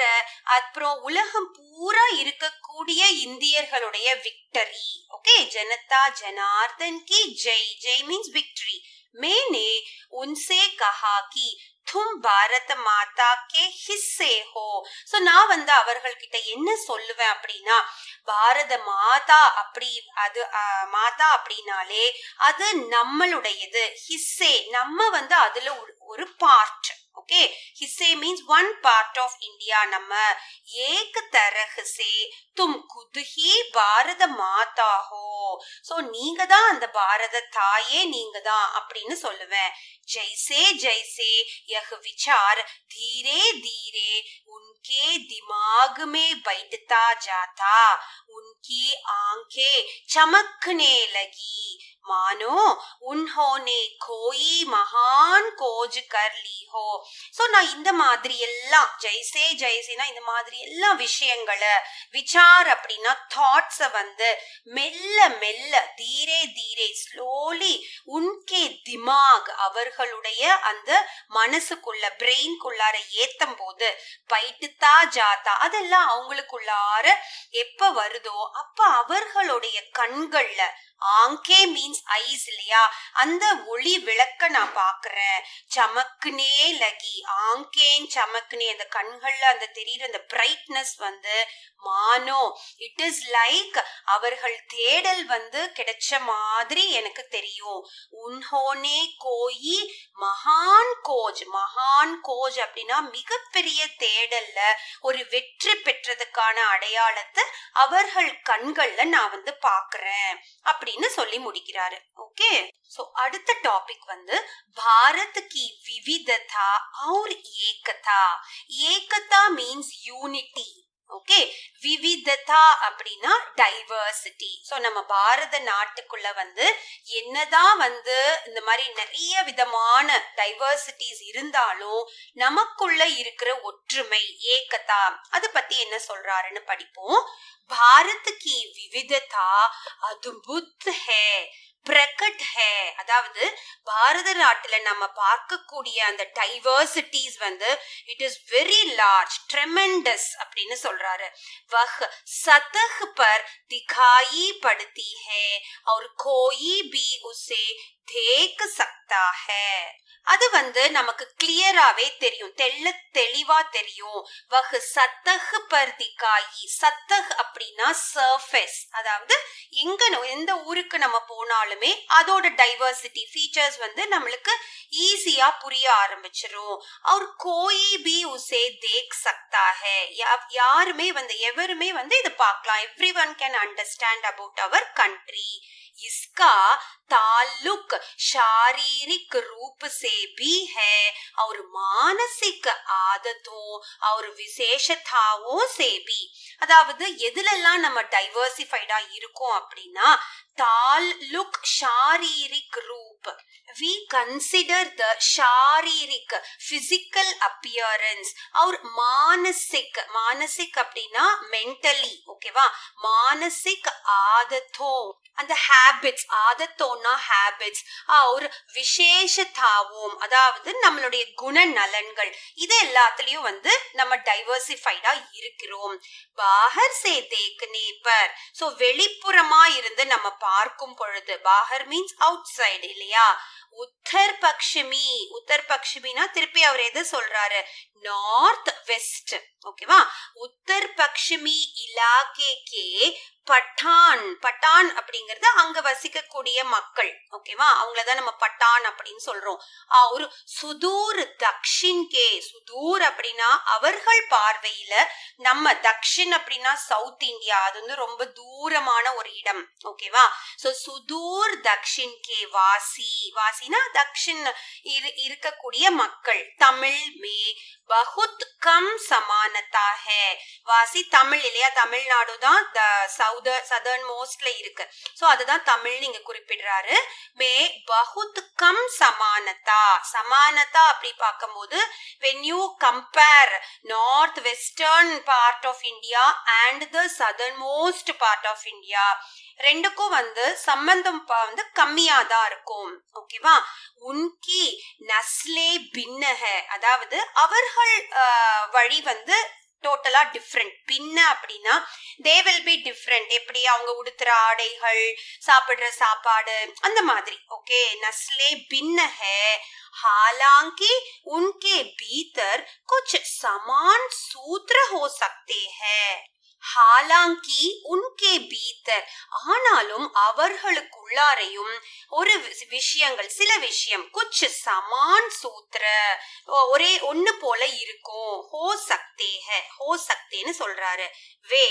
அப்புறம் உலகம் பூரா இருக்கக்கூடிய இந்தியர்களுடைய விக்டரி. ஓகே, ஜனதா ஜனார்தன் கி ஜெய். Jai means victory. मैंने उनसे कहा कि तुम भारत माता के हिस्से हो. சோ நான் அவர்கள்கிட்ட என்ன சொல்லுவேன் அப்படின்னா, பாரத மாதா அப்படி அது மாதா அப்படின்னாலே அது நம்மளுடையது. ஹிஸ்ஸே நம்ம அதுல ஒரு பார்ட். ஓகே, हिस्से means one part of India. நம்ம एक तरह से तुम खुद ही भारत माता हो. சோ நீங்க தான் அந்த பாரத தாயே, நீங்க தான் அப்படின்னு சொல்லுவேன். जैसे जैसे यह विचार धीरे धीरे उनके दिमाग में बैठता जाता, उनकी आंखें चमकने लगी मानो उन्होंने कोई महान खोज कर ली हो. சோ நான் இந்த மாதிரி எல்லாம் ஜெய்சே ஜெய்சேனா இந்த மாதிரி எல்லா விஷயங்களை விசார் அப்படின்னா தாட்ஸ மெல்ல மெல்ல தீரே தீரே ஸ்லோலி உன்கே திமாக் அவர்களுடைய அந்த மனசுக்குள்ள பிரெயின்குள்ளார ஏத்தும் போது பைட்டுத்தா ஜாத்தா அதெல்லாம் அவங்களுக்குள்ளார எப்ப வருதோ அப்ப அவர்களுடைய கண்கள்ல ஆங்கே மீன்ஸ் ஐஸ் இல்லையா அந்த ஒளி விளக்க நான் பாக்குறேன். சமக்குனே லகி ஆங்கேன் சமக்குனே அந்த கண்கள்ல அந்த தெரியுற அந்த பிரைட்னஸ் மானோ இட் இஸ் லைக் அவர்கள் தேடல் கிடைச்ச மாதிரி எனக்கு தெரியும். உன்ஹோனே கோயி மகான் கோஜ். மகான் கோஜ் அப்படின்னா மிகப்பெரிய தேடல்ல ஒரு வெற்றி பெற்றதுக்கான அடையாளத்தை அவர்கள் கண்கள்ல நான் பாக்குறேன் அப்படின்னு சொல்லி முடிக்கிறாரு. ஓகே, சோ அடுத்த டாபிக் பாரத் கி விவிததா और ஏகதா. ஏகதா மீன்ஸ் யூனிட்டி. ஓகே, விவிததா அப்படின்னா டைவர்சிட்டி. சோ நம்ம பாரத நாட்டுக்குள்ள என்னதான் இந்த மாதிரி நிறைய விதமான டைவர்சிட்டிஸ் இருந்தாலும் நமக்குள்ள இருக்கிற ஒற்றுமை ஏகதா அது பத்தி என்ன சொல்றாருன்னு படிப்போம். பாரத் கி விவிததா அத்புத் ஹே பிரகட் ஹே. அதாவது பாரத நாட்டுல நம்ம பார்க்கக்கூடிய அந்த diversities it is very large, tremendous அப்படின்னு சொல்றாரு. வஹ் சதஹ் பர் திகாயி படுத்தி ஹே और कोई भी उसे देख सकता है. அது நமக்கு கிளியராவே தெரியும், தெளிவா தெரியும். வஹ் சத்தஹ் பர் திகாயி. சத்தஹ் அப்படின்னா சர்ஃபேஸ். அதாவது எந்த ஊருக்கு நம்ம போனாலுமே அதோட டைவர்சிட்டி ஃபீச்சர்ஸ் நம்மளுக்கு ஈஸியா புரிய ஆரம்பிச்சிரும். और कोई भी उसे देख सकता है. யாருமே எவருமே இத பார்க்கலாம். everyone can understand about our country. इसका ताल्लुक शारीरिक रूप से भी है और मानसिक आदतों और विशेषताओं से भी. அதாவது எதுலெல்லாம் நம்ம டைவர்சிஃபைடா இருக்கோம் அப்படின்னா தால்லுக் ஷாரீரிக் ரூப் we consider the शारीरिक physical appearance और मानसिक அப்படின்னா mentally ஓகேவா मानसिक आदतों அந்த habits आदतोंனா habits और விசேஷதாவும் அதாவது நம்மளுடைய குணநலன்கள் இது எல்லாத்துலயும் வந்து நம்ம டைவர்சிஃபைடா இருக்கிறோம் பாஹர் சே தேக்னே பர் சோ வெளிப்புறமா இருந்து நம்ம பார்க்கும் பொழுது பாஹர் மீன்ஸ் அவுட் சைடு இல்லையா உத்தர் பக்ஷிமினா திருப்பி அவர் எது சொல்றாரு நார்த் வெஸ்ட் ஓகேவா உத்தர் பக்ஷிமி இலாகே பட்டான் அப்படிங்கறது அங்க வசிக்கக்கூடிய மக்கள் ஓகேவா அவங்களதான் நம்ம பட்டான் அப்படின்னு சொல்றோம் ஒரு சுதூர் தக்ஷின் சுதூர் அப்படின்னா அவர்கள் பார்வையில நம்ம தக்ஷின் அப்படின்னா சவுத் இந்தியா அது வந்து ரொம்ப தூரமான ஒரு இடம் ஓகேவா சோ சுதூர் தக்ஷின் வாசினா தக்ஷின் இருக்கக்கூடிய மக்கள் தமிழ் மே बहुत कम समानता है வாசி தமிழ் இல்லையா தமிழ்நாடு தான் சதர்ன் மோஸ்ட்ல இருக்கு சோ அதுதான் தமிழ் நீங்க குறிப்பிடுறாரு மே बहुत कम சமானதா அப்படி பார்க்கும்போது when you compare north western part of India and the southernmost part of India ரெண்டுக்கும் வந்து சம்பந்தம் வந்து கம்மியா தான் இருக்கும் ஓகேவா உன்கி நஸ்லே பின்னஹ அதாவது அவர்கள் வழி வந்து டோட்டலா டிஃப்ரெண்ட் பின்ன அப்படின்னா தே வில் பி டிஃப்ரெண்ட் எப்படி அவங்க உடுத்துற ஆடைகள் சாப்பிடுற சாப்பாடு அந்த மாதிரி ஓகே நஸ்லே பின்ன ஹே हालांकि उनके भीतर कुछ समान सूत्र हो सकते हैं हालांकि उनके भीतर ஆனாலும் அவர்களுக்குள்ளாரையும் ஒரு விஷயங்கள் சில விஷயம் कुछ समान सूत्र ஒரே ஒண்ணு போல இருக்கும் हो सकतेன்னு சொல்றாரு வே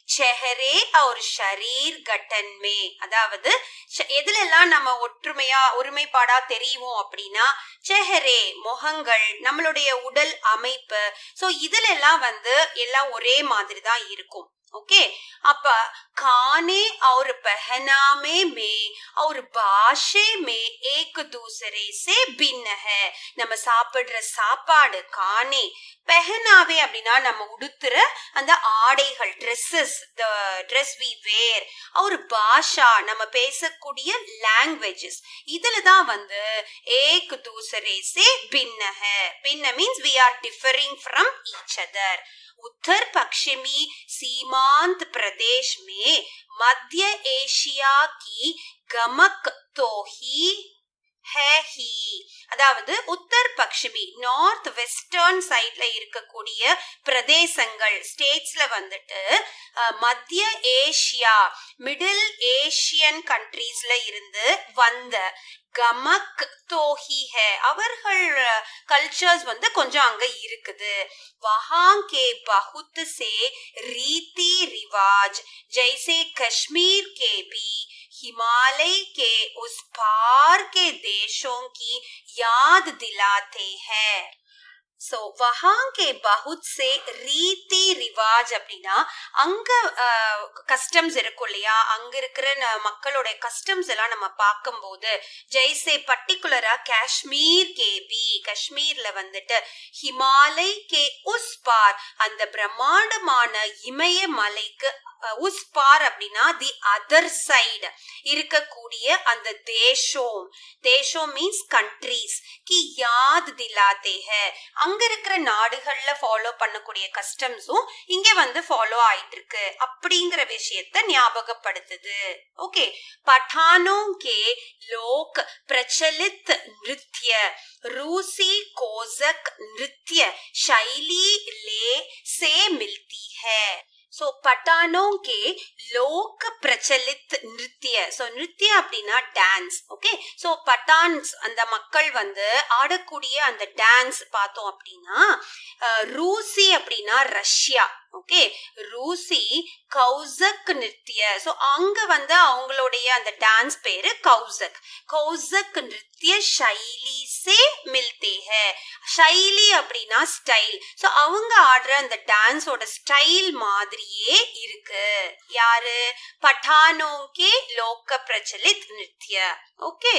செஹரே और शरीर गठन में அதாவது எதுல எல்லாம் நம்ம ஒருமைப்பாடா தெரியும் அப்படின்னா செஹரே முகங்கள் நம்மளுடைய உடல் அமைப்பு சோ இதுல எல்லாம் வந்து எல்லாம் ஒரே மாதிரி தான் இருக்கும் ओके அப்ப खाने और पहनावे में और भाषे में एक दूसरे से भिन्न है நம்ம சாப்பிடுற சாப்பாடு கானே பெஹனாவே அப்படின்னா நம்ம உடுத்துற அந்த ஆடைகள் dresses the dress we wear ஒரு பாஷா நம்ம பேசக்கூடிய லாங்குவேஜஸ் இதுல தான் வந்து ஏக் दूसरे से भिन्न है भिन्न means we are differing from each other उत्तर पश्चिमी सीमांत प्रदेश में मध्य एशिया की गमक तो ही है ही அதாவது உத்தர் பக்ஷிமி நார்த் வெஸ்டர்ன் சைட்ல இருக்கக்கூடிய பிரதேசங்கள் ஸ்டேட்ஸ்ல வந்துட்டு மத்திய ஏசியா மிடில் ஏசியன் கண்ட்ரீஸ்ல இருந்து வந்த கமக் தோஹி ஹே அவர்கள் கல்ச்சர்ஸ் வந்து கொஞ்சம் அங்க இருக்குது वहां के बहुत से रीति रिवाज जैसे कश्मीर के भी हिमालय के उस पार के देशों की याद दिलाते हैं சோ வஹாங்கே பஹுத் சே ரீதி ரிவாஜ் அப்படின்னா அங்க கஸ்டம்ஸ் இருக்கும் இல்லையா அங்க இருக்கிற மக்களோட கஸ்டம்ஸ் எல்லாம் நம்ம பார்க்கும்போது ஜெய்சே பர்டிகுலரா காஷ்மீர்ல வந்துட்டு ஹிமாலய் கே உஸ் பார் அந்த பிரம்மாண்டமான இமய மலைக்கு உஸ் பார் அப்படின்னா தி அதர் சைடு இருக்கக்கூடிய அந்த தேசம் மீன்ஸ் கண்ட்ரீஸ் கி யாத் திலாத்தே ஹே அங்க இருக்கிற நாடுகள்ல ஃபாலோ பண்ணக்கூடிய கஸ்டம்ஸும் இங்க வந்து ஃபாலோ ஆயிட்டு இருக்கு அப்படிங்கிற விஷயத்த ஞாபகப்படுத்துது ஓகே पठानों के लोक प्रचलित नृत्य रूसी कोज़क नृत्य शैली से मिलती है सो पठानों के लोक प्रचलित नृत्य सो नृत्य அப்படின்னா டான்ஸ் ஓகே சோ பட்டான்ஸ் அந்த மக்கள் வந்து ஆடக்கூடிய அந்த டான்ஸ் பார்த்தோம் அப்படின்னா ரூசி அப்படின்னா ரஷ்யா ஓகே ரூசி கௌசக் நிருத்திய சோ அங்க வந்து அவங்களுடைய அந்த டான்ஸ் பேரு கௌசக் நிருத்திய சைலி சே மில்தே ஹே சைலி அப்படின்னா ஸ்டைல் சோ அவங்க ஆடுற அந்த டான்ஸோட ஸ்டைல் மாதிரியே இருக்கு யாரு பட்டானோं के लोक प्रचलित नृत्य ओके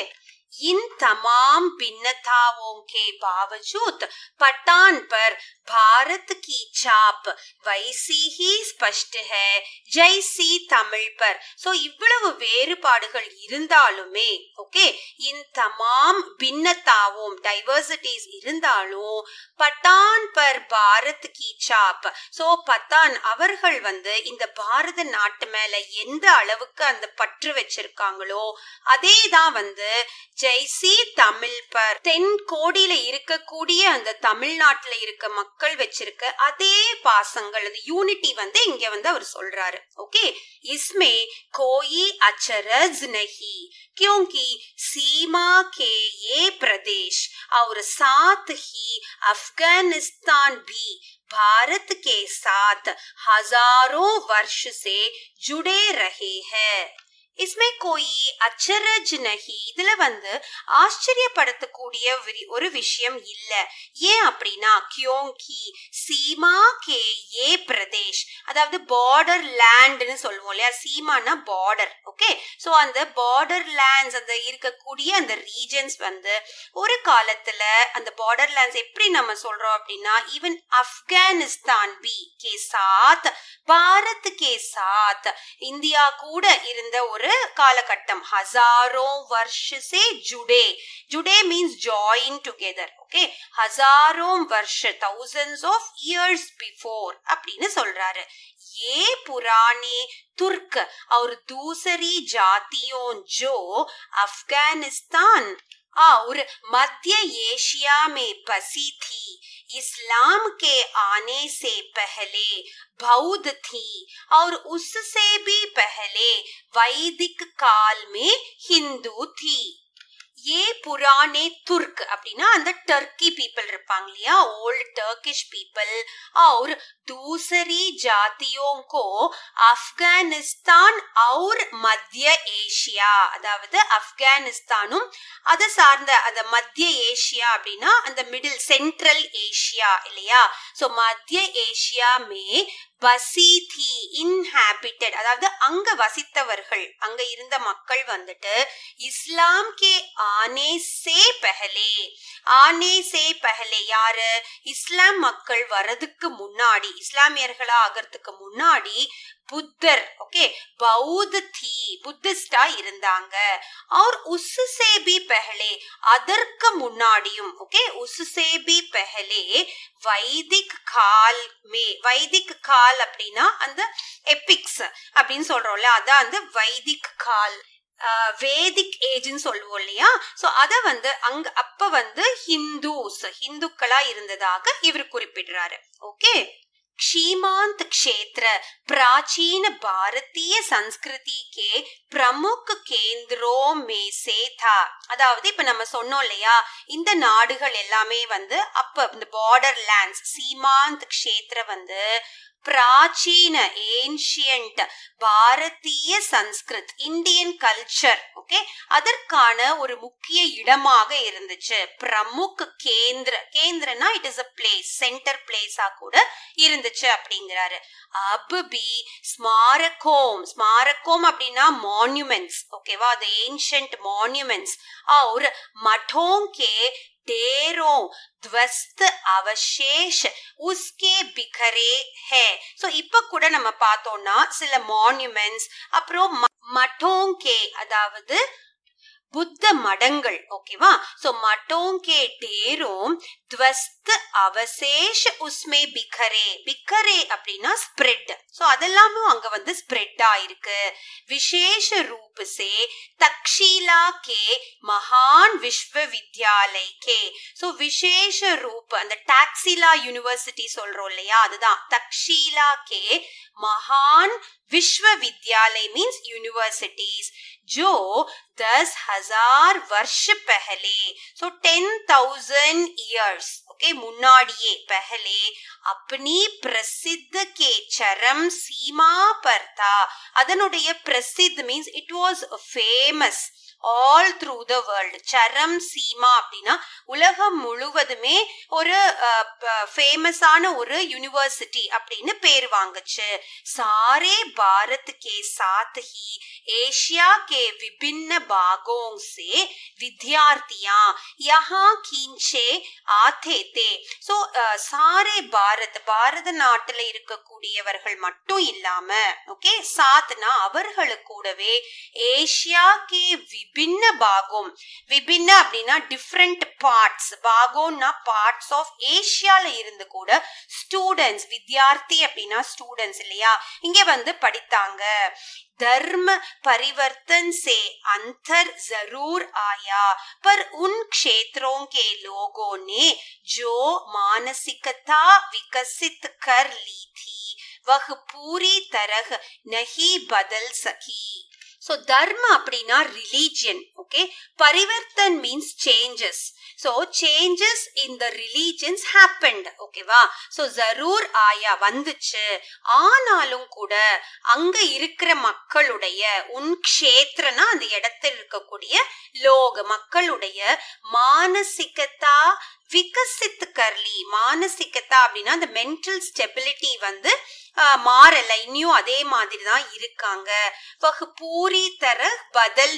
इन तमाम भिन्नताओं के बावजूद पठान पर भारत की छाप वैसी ही स्पष्ट है जैसी தமிழ் पर. சோ இவ்வளவு வேறுபாடுகள் இருந்தாலுமே ஓகே இன் தமாம் பின்னதாவும் டைவர்சிட்டிஸ் இருந்தாலும் பட்டான் பர் பாரத் கி சாப். சோ பட்டான் அவர்கள் இந்த பாரத நாட்டு மேல எந்த அளவுக்கு அந்த பற்று வச்சிருக்காங்களோ அதே தான் ஜெய்சி தமிழ் பர் தென் கோடியில இருக்கக்கூடிய அந்த தமிழ்நாட்டுல இருக்க மக்கள் வச்சிருக்க அதே பாசங்கள் அந்த யூனிட்டி இங்க அவர் சொல்றாரு. ஓகே इसमें कोई अचरज नहीं क्योंकि सीमा के ये प्रदेश और साथ ही अफगानिस्तान भी भारत के साथ हजारों वर्ष से जुड़े रहे हैं. इसमें कोई अचरज नहीं. இதுல ஆச்சரியப்படுத்தக்கூடிய ஒரு விஷயம் இல்ல. ஏன் அப்படின்னா क्योंकि सीमा के ये प्रदेश அதாவது பார்டர் லேண்ட்னு சொல்லுவோம் இல்லையா. சீமானா பார்டர். ஓகே சோ அந்த பார்டர் லேண்ட்ஸ் அந்த இருக்கக்கூடிய அந்த ரீஜன்ஸ் ஒரு காலத்துல அந்த பார்டர் லேண்ட்ஸ் எப்படி நம்ம சொல்றோம் அப்படின்னா ஈவன் அப்கானிஸ்தான் பி கே சாத் பாரத் கே சாத் இந்தியா கூட இருந்த ஒரு காலகட்டம். ஹசாரோ வருஷ சே ஜுடே. ஜுடே மீன்ஸ் ஜாயின் டுகெதர். ஓகே ஹசாரோ வருஷ thousands of years before அப்படின்னு சொல்றாரு. ये पुराने तुर्क और दूसरी जातियों जो अफगानिस्तान और मध्य एशिया में बसी थी इस्लाम के आने से पहले बौद्ध थी और उससे भी पहले वैदिक काल में हिंदू थी. ये पुराने तुर्क அப்படின்னா அந்த टर्की पीपल இருப்பாங்க இல்லையா ओल्ड टर्किश पीपल और दूसरी जातियों को अफगानिस्तान और मध्य एशिया அதாவது அப்கானிஸ்தானும் அதை சார்ந்த அந்த மத்திய ஏசியா அப்படின்னா அந்த மிடில் சென்ட்ரல் ஏசியா இல்லையா. சோ மத்திய ஏசியா மே பசி தி இன்ஹாபிட்டட் அதாவது அங்க வசித்தவர்கள் அங்க இருந்த மக்கள் இஸ்லாம் கே ஆனே சே பஹலே யாரு இஸ்லாம் மக்கள் வரதுக்கு முன்னாடி இஸ்லாமியர்களா ஆகிறதுக்கு முன்னாடி புத்தர் ஓகே பௌத்த தீ புத்திஸ்டா இருந்தாங்க. और उससे भी पहले அதற்கு முன்னாடியும் ஓகே उससे भी पहले வைதிக் கால் வைதிக் கால் அப்படின்னா அந்த எபிக்ஸ் அப்படின்னு சொல்றோம்ல அதான் அந்த வைதிக் கால் வேதிக் ஏஜ்னு சொல்லுவோம் இல்லையா. சோ அத அங்க அப்ப ஹிந்துக்களா இருந்ததாக இவர் குறிப்பிடுறாரு. ஓகே क्षीमांत क्षेत्र प्राचीन भारतीय संस्कृति के प्रमुख केंद्रों में से था. அதாவது இப்ப நம்ம சொன்னோம் இல்லையா இந்த நாடுகள் எல்லாமே அப்ப இந்த பார்டர் லேண்ட்ஸ் சீமாந்த் க்ஷேத்திர பிராச்சீன ஏன்ஷியன்ட் பாரதிய சன்ஸ்கிருத் இந்தியன் கல்ச்சர் ஓகே அதற்கான ஒரு முக்கிய இடமாக இருந்துச்சு. பிரமுக் கேந்திரனா it is a place centre பிளேஸா கூட இருந்துச்சு அப்படிங்கிறாரு. அப் பி ஸ்மாரகோம் அப்படின்னா மான்யூமெண்ட்ஸ் ஓகேவா அது ஏன்ஷியன்ட் மான்யூமெண்ட்ஸ் और मठों के ढेरों ध्वस्त अवशेष उसके बिखरे है. சோ இப்ப கூட நம்ம பார்த்தோம்னா சில மான்யூமெண்ட்ஸ் அப்புறம் மட்டோங்கே அதாவது புத்த மடங்கள் ஓகேவா. சோ மட்டோங்கே டேரோம் த்வஸ்த் அவசேஷ் உஸ்மே பிக்கரே அப்படின்னா ஸ்ப்ரெட். சோ அதெல்லாமும் அங்க ஸ்ப்ரெட் ஆயிருக்கு. விசேஷ ரூப் சே தக்ஷீலா கே மகான் விஸ்வவித்யாலய் கே. சோ விசேஷ ரூப் அந்த டாக்ஸிலா யூனிவர்சிட்டி சொல்றோம் இல்லையா அதுதான் தக்ஷீலா கே महान विश्वविद्यालय मीन्स यूनिवर्सिटीज जो 10,000 वर्ष पहले सो 10,000 years ஓகே, முன்னாடியே पहले अपनी प्रसिद्ध के चरम सीमा पर था. அதனுடைய Prasidh means it was famous all through the world. சரம் சீமா அப்படின்னா உலகம் முழுவதுமே ஒரு ஃபேமஸான ஒரு யூனிவர்சிட்டி அப்படின்னு பேர் வாங்குச்சு. सारे भारत के साथ ही एशिया के विभिन्न भागों से विद्यार्थियां यहाँ खींचे आते थे. ஸோ சாரே பாரத நாட்டுல இருக்கக்கூடியவர்கள் மட்டும் இல்லாம ஓகே, சாத்னா அவர்களுக்கு கூடவே ஏஷியா கே விபின்ன பாகம், விபின்ன அப்படின்னா டிஃப்ரெண்ட் பார்ட்ஸ், பாகோன்னா பார்ட்ஸ் ஆஃப் ஏஷியால இருந்து கூட ஸ்டூடெண்ட்ஸ், வித்யார்த்தி அப்படின்னா ஸ்டூடெண்ட்ஸ் இல்லையா, இங்க வந்து படித்தாங்க. धर्म परिवर्तन से अंतर जरूर आया, पर उन क्षेत्रों के लोगों ने जो मानसिकता विकसित कर ली थी वह पूरी तरह नहीं बदल सकी. So dharma அப்படின்னா religion, okay, Parivartan means changes. So changes in the religions happened, ஓகேவா. So ஜரூர் ஆயா வந்துச்சு, ஆனாலும் கூட அங்க இருக்கிற மக்களுடைய உன்க்ஷேத்ரனா அந்த இடத்தில் இருக்கக்கூடிய லோக மக்களுடைய மானசிகத்தா விகசித் கர்லி, மானசிகத்தா அப்படின்னா அந்த மென்டல் ஸ்டெபிலிட்டி வந்து மாறல, இன்னும் அதே மாதிரி தான் இருக்காங்க. वह पूरी तरह बदल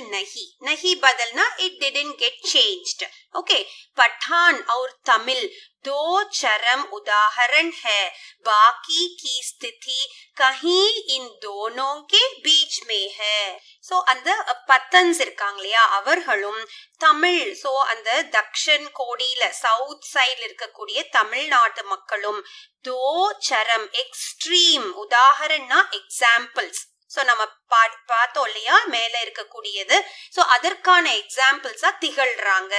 नहीं बदलना it didn't get changed. Okay, Pathan और तमिल दो चरम उदाहरण है, बाकी की स्थिति कहीं इन दोनों के बीच में है. சோ அந்த பத்தன்ஸ் இருக்காங்க இல்லையா, அவர்களும் தமிழ், சோ அந்த தக்ஷன் கோடியில சவுத் சைட்ல இருக்கக்கூடிய தமிழ்நாட்டு மக்களும் தோ சரம் எக்ஸ்ட்ரீம், உதாரணம்னா எக்ஸாம்பிள்ஸ். சோ நம்ம பார்த்தோம் இல்லையா மேல இருக்கக்கூடியது, சோ அதற்கான எக்ஸாம்பிள்ஸா திகழ்றாங்க.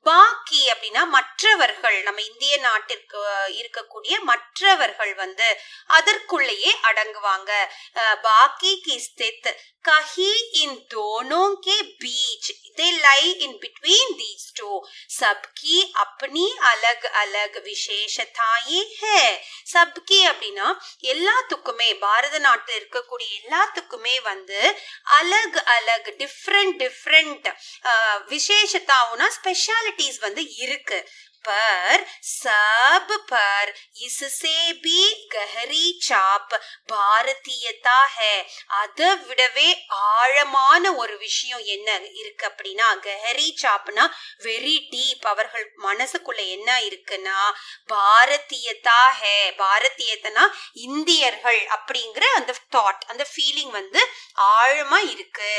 பாக்கி அப்படின்னா மற்றவர்கள், நம்ம இந்திய நாட்டிற்கு இருக்கக்கூடிய மற்றவர்கள் வந்து அதற்குள்ளேயே அடங்குவாங்க. பாக்கி கி ஸ்தித் கஹி இன் दोनों के बीच, they lie in between these two. सबकी अपनी अलग अलग विशेषताएं है. सबकी அப்படின்னா எல்லாத்துக்குமே, பாரத நாட்டில் இருக்கக்கூடிய எல்லாத்துக்குமே வந்து अलग अलग डिफरेंट विशेषताओं स्पेशलिटीज வந்து இருக்கு. पर सब पर इससे भी गहरी छाप भारतीयता है. அதை விடவே ஆழமான ஒரு விஷயம் என்ன இருக்கு அப்படின்னா, கஹரி சாப்னா வெரி டீப், அவர்கள் மனசுக்குள்ள என்ன இருக்குன்னா பாரதியதா ஹே, பாரதியத்தனா இந்தியர்கள் அப்படிங்கிற அந்த தாட், அந்த ஃபீலிங் வந்து ஆழமா இருக்கு.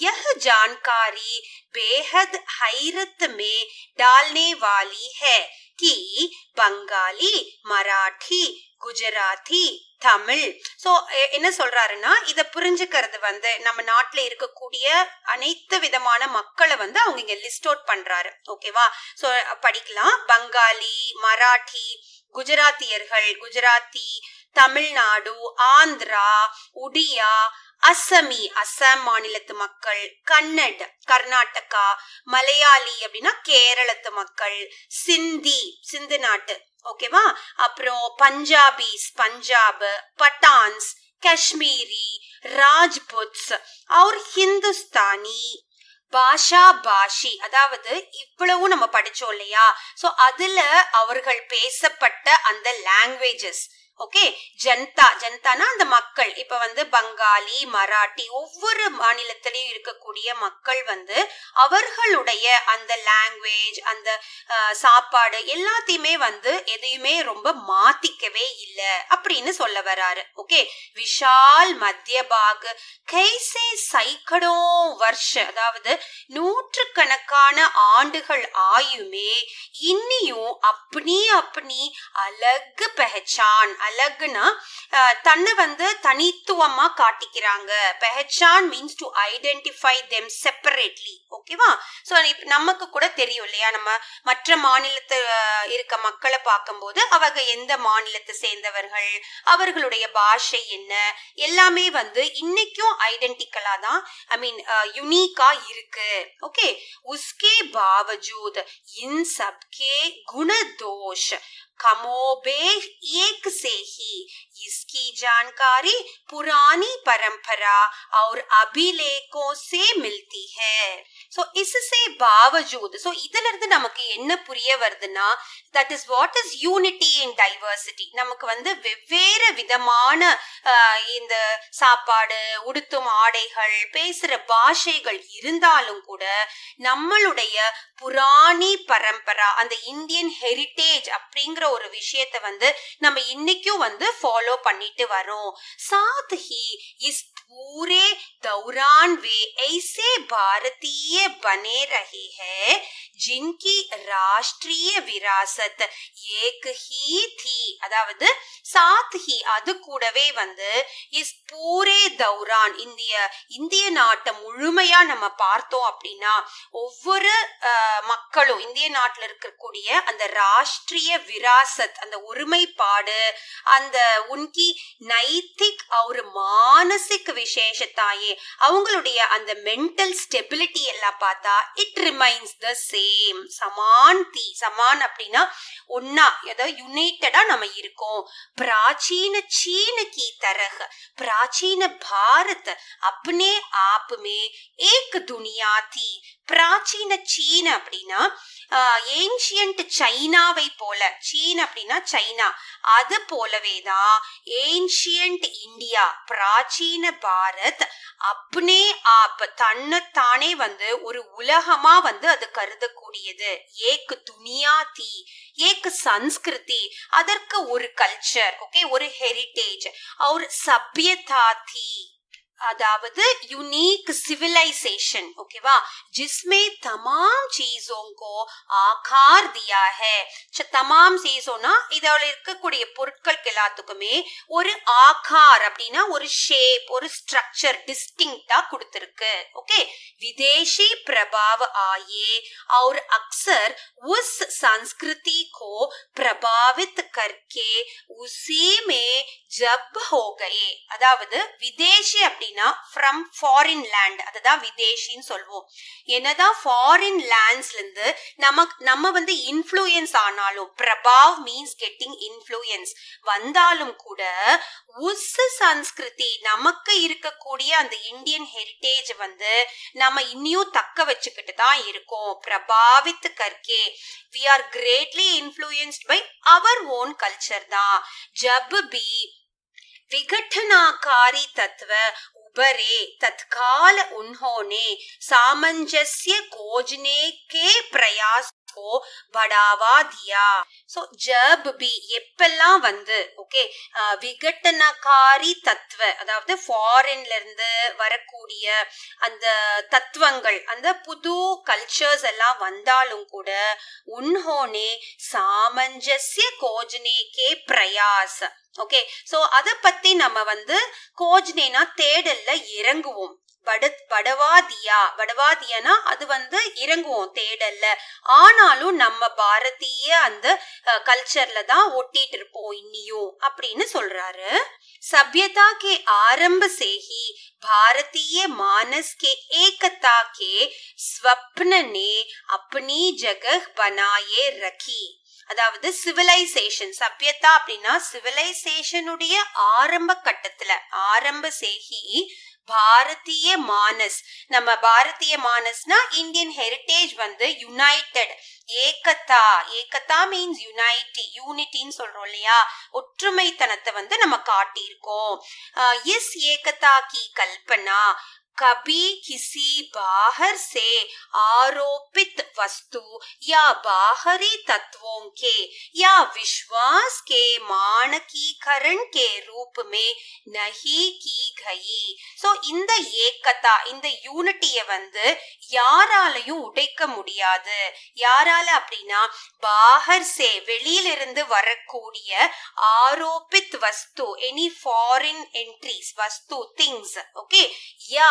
यह जानकारी बेहद हैरत में डालने वाली है कि बंगाली, मराठी, குஜராத்தி, தமிழ், சோ என்ன சொல்றாருன்னா இத புரிஞ்சுக்கிறது வந்து நம்ம நாட்டுல இருக்கக்கூடிய அனைத்து விதமான மக்களை வந்து அவங்க இங்க லிஸ்ட் அவுட் பண்றாரு. ஓகேவா, சோ படிக்கலாம். பங்காளி, மராட்டி, குஜராத்தியர்கள், குஜராத்தி, தமிழ்நாடு, ஆந்திரா, உடியா, அசமி, அசாம் மாநிலத்து மக்கள், கன்னட், கர்நாடகா, மலையாளி அப்படின்னா கேரளத்து மக்கள், சிந்தி, சிந்து நாட்டு, ஓகேவா, அப்புறம் பஞ்சாபிஸ், பஞ்சாப், பட்டான்ஸ், காஷ்மீரி, ராஜ்புட்ஸ் और ஹிந்துஸ்தானி, பாஷா பாஷி, அதாவது இவ்வளவு நம்ம படிச்சோம் இல்லையா, சோ அதுல அவர்கள் பேசப்பட்ட அந்த லாங்குவேஜஸ். ஓகே, ஜனதா, ஜனதானா அந்த மக்கள். இப்ப வந்து பங்காளி, மராட்டி, ஒவ்வொரு மாநிலத்திலையும் இருக்கக்கூடிய மக்கள் வந்து அவர்களுடைய அந்த லாங்குவேஜ், அந்த சாப்பாடு எல்லாத்தையுமே வந்து எதையுமே ரொம்ப மாத்திக்கவே இல்லை அப்படின்னு சொல்ல வராரு. ஓகே, விஷால் மத்திய பாக் கைசே சைக்கடோ வருஷ, அதாவது நூற்றுக்கணக்கான ஆண்டுகள் ஆயுமே இன்னியும் அப்படி அப்படி அழகு பெஹச்சான், அழகுனா தன்னை வந்து தனித்துவமா காட்டிக்கிறாங்க. பெஹச்சான் means to identify them separately. ஓகேவா, சோ நமக்கு கூட தெரியும் இல்லையா, நம்ம மற்ற மாநிலத்து இருக்க மக்களை பார்க்கும்போது அவங்க எந்த மாநிலத்தை சேர்ந்தவர்கள், அவர்களுடைய பாஷை என்ன, எல்லாமே வந்து இன்னைக்கும் ஐடென்டிக்கலா தான், ஐ மீன் யுனிக்கா இருக்கு. ஓகே, उसके बावजूद इन सब के गुण दोष कमोबेश एक से ही इसकी जानकारी पुरानी परंपरा और अभिलेखों से मिलती है. So इससे बावजूद, so இதுல இருந்து நமக்கு என்ன புரிய வருதுன்னா, that is what is unity in diversity. நமக்கு வந்து வெவ்வேறு விதமான இந்த சாப்பாடு, உடுத்தும் ஆடைகள், பேசுற பாஷைகள் இருந்தாலும் கூட நம்மளுடைய புராணி பரம்பரா, அந்த இந்தியன் ஹெரிட்டேஜ் அப்படிங்கிற ஒரு விஷயத்தை வந்து நம்ம இன்னைக்கும் வந்து ஃபாலோ பண்ணிட்டு வரோம். साथ ही इस पूरे दौरान वे ऐसे भारतीय बने रहे हैं जिनकी राष्ट्रीय विरासत एक ही थी. அதாவது साथ ही அது கூடவே வந்து இஸ் பூரே தௌரான், இந்திய நாட்டை முழுமையா நம்ம பார்த்தோம் அப்படின்னா ஒவ்வொரு மக்களும் இந்திய நாட்டில் இருக்கக்கூடிய அந்த ராஷ்டிரிய விராசத், அந்த ஒருமைப்பாடு, அந்த உன்கி நைத்திக் ஒரு மானசிக் விசேஷத்தாயே அவங்களுடைய அந்த மென்டல் ஸ்டெபிலிட்டி எல்லாம் பார்த்தா it remains the same. Zaman அப்படின்னா ஒன்னா, ஏதாவது யுனைட்டடா நம்ம இருக்கோம். प्राचीन चीन की तरह प्राचीन भारत अपने आप में एक दुनिया थी. பிராச்சீன சீன அப்படின்னா ஏன்ஷியன்ட் சைனாவை போல, சீன் அப்படின்னா சைனா, அது போலவேதான் ancient India, பிராச்சீன Bharat Apne app, தன்னைத்தானே வந்து ஒரு உலகமா வந்து அது கருதக்கூடியது. ஏக் துனியா தீ, ஏக் சன்ஸ்கிருதி, அதற்கு ஒரு கல்ச்சர், ஓகே, ஒரு ஹெரிட்டேஜ், और सभ्यता थी, अदावद यूनिक सिविलाइजेशन, ओकेवा, जिसमें तमाम चीजों को आकार दिया है. तमाम चीजोना இதோட இருக்கக்கூடிய பொருட்களுக்கு எல்லாத்துக்குமே ஒரு ஆகார் அப்படின்னா ஒரு ஷேப், ஒரு ஸ்ட்ரக்சர் டிஸ்டிங்க்டா கொடுத்திருக்கு. ஓகே, विदेशी प्रभाव आए और अक्सर उस संस्कृति को प्रभावित करके उसी में जब हो गए. அதாவது விதேசி அப்படின்னா ஃப்ரம் ஃபாரின் லேண்ட், அதுதான் விதேசின்னு சொல்வோம். என்னதான் ஃபாரின் லேண்ட்ஸ்ல இருந்து நம்ம வந்து இன்ஃப்ளூயன்ஸ் ஆனாலும், பிரபாவ் மீன்ஸ் கெட்டிங் இன்ஃப்ளூயன்ஸ் வந்தாலும் கூட உஸ் சன்ஸ்கிருதி, நமக்கு இருக்கக்கூடிய அந்த இந்தியன் ஹெரிட்டேஜ் வந்து நம்ம இன்னியும் தக்க வச்சுக்கிட்டு தான் இருக்கோம். பிரபாவித் கர்க்கே we are greatly influenced by our own culture தான். जब भी विघटनाकारी तत्व उभरे तत्काल उन्होंने सामंजस्य खोजने के प्रयास को बढ़ावा दिया. सो जब भी எப்பெல்லாம் வந்து ஓகே விகட்டனகாரி தத்துவ, அதாவது ஃபாரின்ல இருந்து வரக்கூடிய அந்த தத்துவங்கள், அந்த புது கல்ச்சர்ஸ் எல்லாம் வந்தாலும் கூட உன்ஹோனே சாமஞ்சஸ்ய கோஜ்னே கே பிரயாஸ். ஓகே, சோ அத பத்தி நம்ம வந்து கோஜ்னேனா தேடல்ல இறங்குவோம். படவாதியானா அது வந்து இறங்குவோம் தேடல்ல. ஆனாலும் நம்ம பாரதிய அந்த கல்ச்சர்ல தான் ஒட்டிட்டு இருப்போம் இன்னியும் அப்படின்னு சொல்றாரு. सभ्यता के आरंभ से ही भारतीय मानस के एकता के स्वप्न ने अपनी जगह बनाए रखी. அதாவது சிவிலைசேஷன், சभ्यता அப்படின்னா சிவிலைசேஷனுடைய ஆரம்ப கட்டத்துல, ஆரம்ப சேகி பாரதிய மானஸ், நம்ம பாரதிய மானஸ்னா இந்தியன் ஹெரிட்டேஜ் வந்து யுனைடெட், ஏகதா மீன்ஸ் யூனிட்டின்னு சொல்றோம் இல்லையா, ஒற்றுமைத்தனத்தை வந்து நம்ம காட்டியிருக்கோம். இஸ் ஏகதா கி கல்பனா कभी किसी बाहर से आरोपित वस्तु या बाहरी तत्वों के या विश्वास के मानकीकरण के रूप में नहीं की गई. सो இந்த ஏகதா, இந்த யூனிட்டியை வந்து யாராலையும் உடைக்க முடியாது. யாரால அப்படின்னா பாஹர் சே, வெளியிலிருந்து வரக்கூடிய ஆரோபித் வஸ்து, எனி ஃபாரின் என்ட்ரிஸ், வஸ்து, திங்ஸ், ஓகே, யா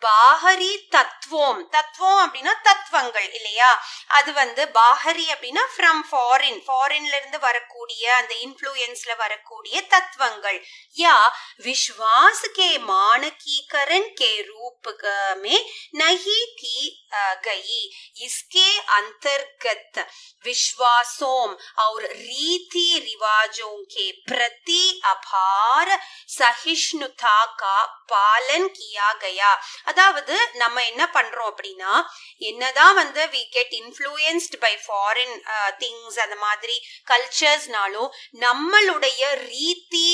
பாஹரி தத்துவம், தத்துவம் அப்படின்னா தத்துவங்கள் இல்லையா, அது வந்து பாஹரி அப்படின்னா ஃப்ரம் ஃபாரின்ல இருந்து வரக்கூடிய அந்த இன்ஃப்ளூயன்ஸ்ல வரக்கூடிய தத்துவங்கள். या विश्वास के मानकीकरण के रूप में नहीं की गई. इसके अंतर्गत विश्वासों और रीति रिवाजों के प्रति अपार सहिष्णुता का पालन किया गया. அதாவது நம்ம என்ன பண்றோம் அப்படின்னா, என்னதான் வந்து we get influenced by foreign things அந்த மாதிரி கல்ச்சர்ஸ்னாலும் நம்மளுடைய ரீதி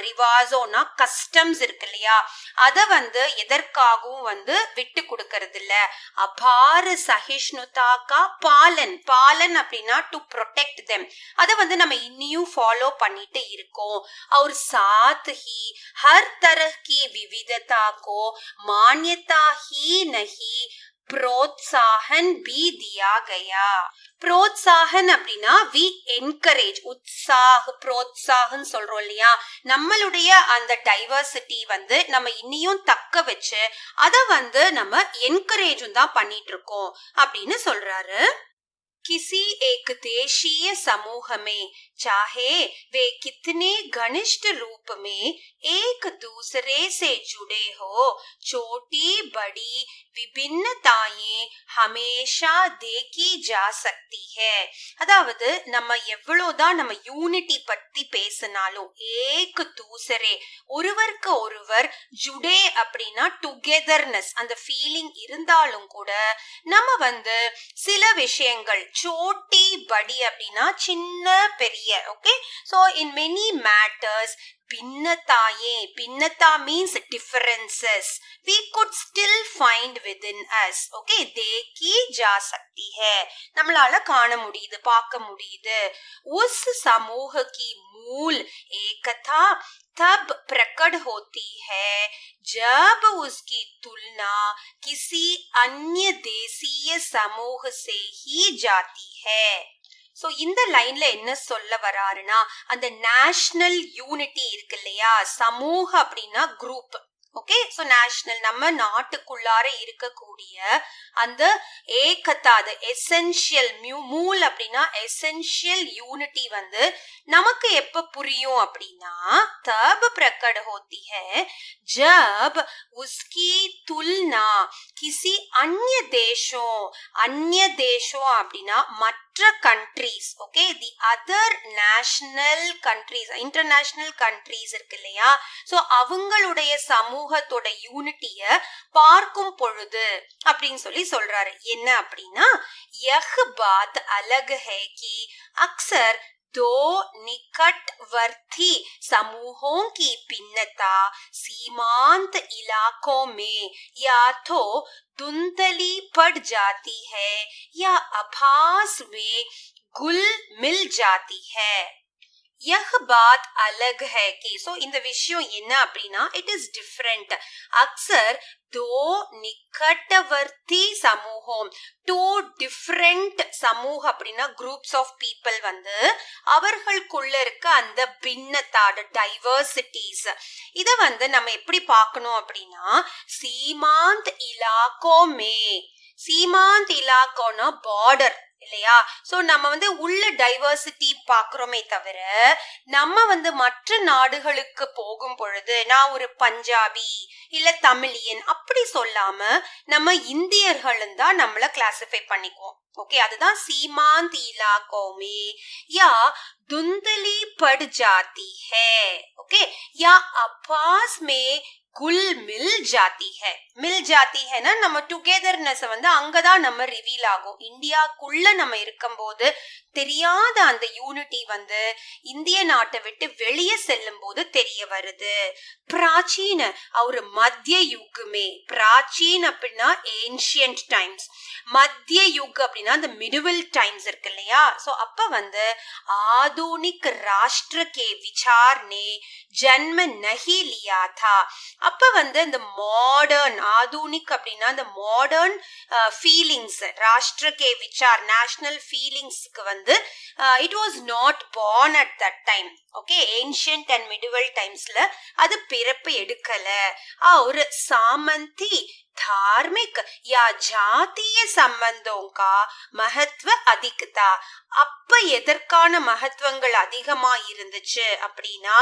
ரிவாசோனா கஸ்டம்ஸ் இருக்கு இல்லையா, அத வந்து எதற்காகவும் வந்து விட்டு கொடுக்கறது இல்ல. அபார சகிஷ்ணுதாக்கா பாலன் அப்படின்னா டு ப்ரொடெக்ட் தெம், அத வந்து நம்ம இன்னியும் ஃபாலோ பண்ணிட்டு இருக்கோம். और साथ ही हर तरह की विविधता को मान्यता ही नहीं प्रोत्साहन भी दिया गया. प्रोत्साहन அப்படின்னா we encourage, प्रोत्साहन சொல்றோம் இல்லையா, நம்மளுடைய அந்த டைவர்சிட்டி வந்து நம்ம இன்னியும் தக்க வச்சு அத வந்து நம்ம என்கரேஜும் தான் பண்ணிட்டு இருக்கோம் அப்படின்னு சொல்றாரு. किसी एक देशीय समूह में चाहे वे कितने घनिष्ठ रूप में एक दूसरे से जुड़े हो, छोटी बड़ी विभिन्नताएं हमेशा देखी जा सकती है. அதாவது நம்ம எவ்வளவுதான் நம்ம யூனிட்டி பத்தி பேசினாலும் ஏக் தூசரே ஒருவருக்கு ஒருவர் ஜுடே அப்படின்னா டுகெதர்னஸ் அந்த ஃபீலிங் இருந்தாலும் கூட நம்ம வந்து சில விஷயங்கள் சோட்டி படி அப்படின்னா சின்ன பெரிய, okay, so in many matters भिन्नता means differences we could still find within us. okay, देखी जा सकती है, நம்மளால காண முடியுது, பார்க்க முடியுது. उस समूह की मूल एकता तब प्रकट होती है जब उसकी तुलना किसी अन्य देशीय समूह से ही जाती है. சோ இந்த லைன்ல என்ன சொல்ல வராருன்னா, அந்த நேஷனல் யூனிட்டி இருக்கு இல்லையா, சமூக அப்படின்னா குரூப், ஓகே, சோ நேஷனல் நம்ம நாட்டுக்குள்ளார இருக்கக்கூடிய அந்த ஏகத்தா, அது எசென்ஷியல் மூல் அப்படின்னா எசென்ஷியல் யூனிட்டி வந்து நமக்கு எப்ப புரியும் அப்படின்னா, தப் பிரகட் होती है जब उसकी तुलना किसी अन्य देशों அப்படின்னா மற்ற countries, okay, the other national countries, international countries இருக்கு இல்லையா, சோ அவங்களுடைய சமூகத்தோட யூனிட்டிய பார்க்கும் பொழுது அப்படின்னு சொல்லி சொல்றாரு. என்ன அப்படின்னா, யஹ் பாத் அலக் ஹை கி அக்சர் दो निकटवर्ती समूहों की भिन्नता सीमांत इलाकों में या तो धुंधली पड़ जाती है या आभास में घुल मिल जाती है. यह बात अलग है कि सो இந்த விஷயம் என்ன அப்படின்னா, இட் இஸ் டிஃபரெண்ட். அக்சர் दो निकटवर्ती समूहों, டூ டிஃபரெண்ட் சமூக அப்படின்னா குரூப்ஸ் ஆஃப் பீப்புள் வந்து அவர்களுக்குள்ள இருக்க அந்த பின்னத்தாட டைவர்சிட்டிஸ், இத வந்து நம்ம எப்படி பார்க்கணும் அப்படின்னா, சீமாந்த் இலாக்கோமே, சீமாந்த் இலாக்கோனா பார்டர் இல்லையா, சோ நம்ம வந்து உள்ள டைவர்சிட்டி பாக்குறோமே தவிர நம்ம வந்து மற்ற நாடுகளுக்கு போகும் பொழுது நான் ஒரு பஞ்சாபி இல்ல தமிழியன் அப்படி சொல்லாம நம்ம இந்தியர்கள் தான் நம்மள கிளாசிஃபை பண்ணிக்குவோம். ஓகே, அதுதான் சீமாந்த் இலாக்கோமே யா धुंधली पड़ जाती है, ओके, या आपस में குல் மில் ஜாத்தி ஹை. மில் ஜாத்தி ஹைனா நம்ம டுகெதர்னஸ் வந்து அங்கதான் நம்ம ரிவீல் ஆகும். இந்தியாக்குள்ள நம்ம இருக்கும் போது தெரியாத அந்த யூனிட்டி வந்து இந்திய நாட்டை விட்டு வெளியே செல்லும் போது தெரிய வருது. பிராச்சீன ஒரு மத்திய யுகமே, பிராச்சீன் அப்படின்னா ஏன்ஷியன்ட் டைம்ஸ், மத்திய யுக் அப்படின்னா அந்த மிடிவல் டைம்ஸ் இருக்கு இல்லையா, சோ அப்ப வந்து ஆதுனிக் ராஷ்டிர கே விசார் நே ஜன்ம நஹி லியா தா. அப்ப வந்து இந்த மாடர்ன் ஆதுனிக் அப்படின்னா இந்த மாடர்ன் ஃபீலிங்ஸ் ராஷ்டிர கே விசார் நேஷனல் ஃபீலிங்ஸ்க்கு வந்து it was not born at that time. Okay, ancient and medieval டைம்ஸ்ல அது பிறப்பு எடுக்கல. और सामंती धार्मिक या जातीय संबंधों का महत्व अधिक था. அப்ப எதற்கான மகத்துவங்கள் அதிகமா இருந்துச்சு அப்படின்னா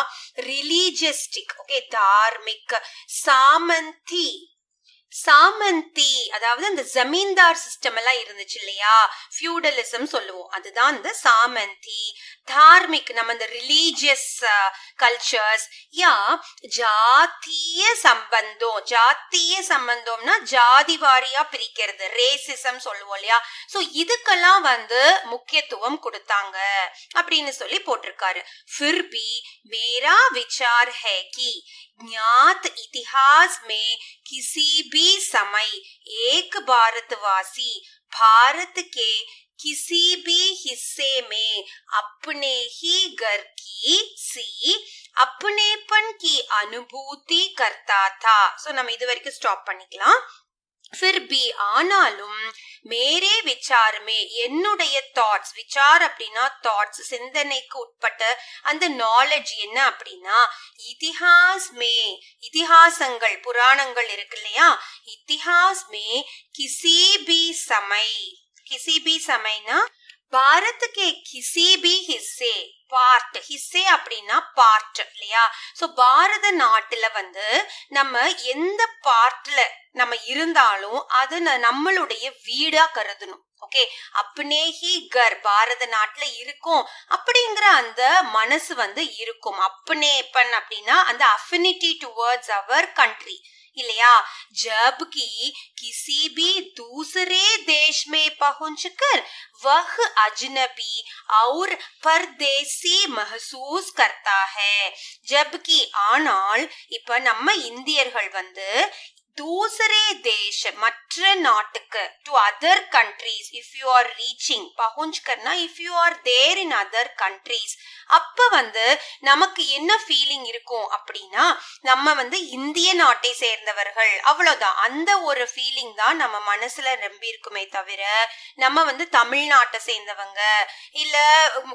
ரிலீஜியஸ்டிக், ஓகே, தார்மிக், சாமந்தி சாமந்தி அதாவது அந்த ஜமீன்தார் சிஸ்டம் எல்லாம் இருந்துச்சு இல்லையா, ஃபியூடலிசம் சொல்லுவோம், அதுதான் இந்த சாமந்தி. தார்மிக் நம்ம இந்த ரிலீஜியஸ் கல்ச்சர்ஸ். யா ஜாத்திய சம்பந்தம், ஜாத்திய சம்பந்தம்னா ஜாதி வாரியா பிரிக்கிறது, ரேசிசம் சொல்லுவோம் இல்லையா. சோ இதுக்கெல்லாம் வந்து முக்கியத்துவம் கொடுத்தாங்க அப்படின்னு சொல்லி போட்டிருக்காரு. फिर भी मेरा विचार है कि ज्ञात इतिहास में किसी भी समय एक भारतवासी भारत के किसी भी हिस्से में अपने ही घर की सी अपनेपन की अनुभूति करता था. सो நம்ம இது வரைக்கும் ஸ்டாப் பண்ணிக்கலாம். फिर भी ஆனாலும் மேரே விசார் மே என்னுடைய தாட்ஸ், விசார் அப்படின்னா தாட்ஸ், சிந்தனைக்கு உட்பட்ட அந்த நாலேஜ் என்ன அப்படின்னா இதிஹாஸ் மே, இதிஹாசங்கள் புராணங்கள் இருக்கு இல்லையா, இதிஹாஸ் மே கிசி பி சமய், கிசி பி சமைனா பாரத் கே கிசி பி ஹிஸ்ஸே, பார்ட், ஹிஸ்ஸே அப்படின்னா பார்ட் இல்லையா. சோ பாரத நாட்டுல வந்து நம்ம எந்த பார்ட்ல நம்ம இருந்தாலும் அது நம்மளுடைய வீடா கருதணும். ஓகே, அப்னே ஹி கர், பாரத நாட்டுல இருக்கும் அப்படிங்கிற அந்த மனசு வந்து இருக்கும். அப்னேப்பன் அப்படின்னா அந்த அஃபினிட்டி டுவர்ட்ஸ் அவர் கண்ட்ரி இல்லையா. जबकि किसी भी दूसरे देश में पहुंचकर वह अजनबी और परदेसी महसूस करता है. जबकि ஆனால் இப்ப நம்ம இந்தியர்கள் வந்து दूसरे देश மற்ற நாட்டுக்கு to other countries if you are reaching पहुंच करना if you are there in other countries அப்ப வந்து நமக்கு என்ன ஃபீலிங் இருக்கும் அப்படின்னா நம்ம வந்து இந்திய நாட்டை சேர்ந்தவர்கள் அவ்வளவுதான், அந்த ஒரு ஃபீலிங் தான் நம்ம மனசுல நம்பி இருக்குமே தவிர நம்ம வந்து தமிழ்நாட்டை சேர்ந்தவங்க இல்ல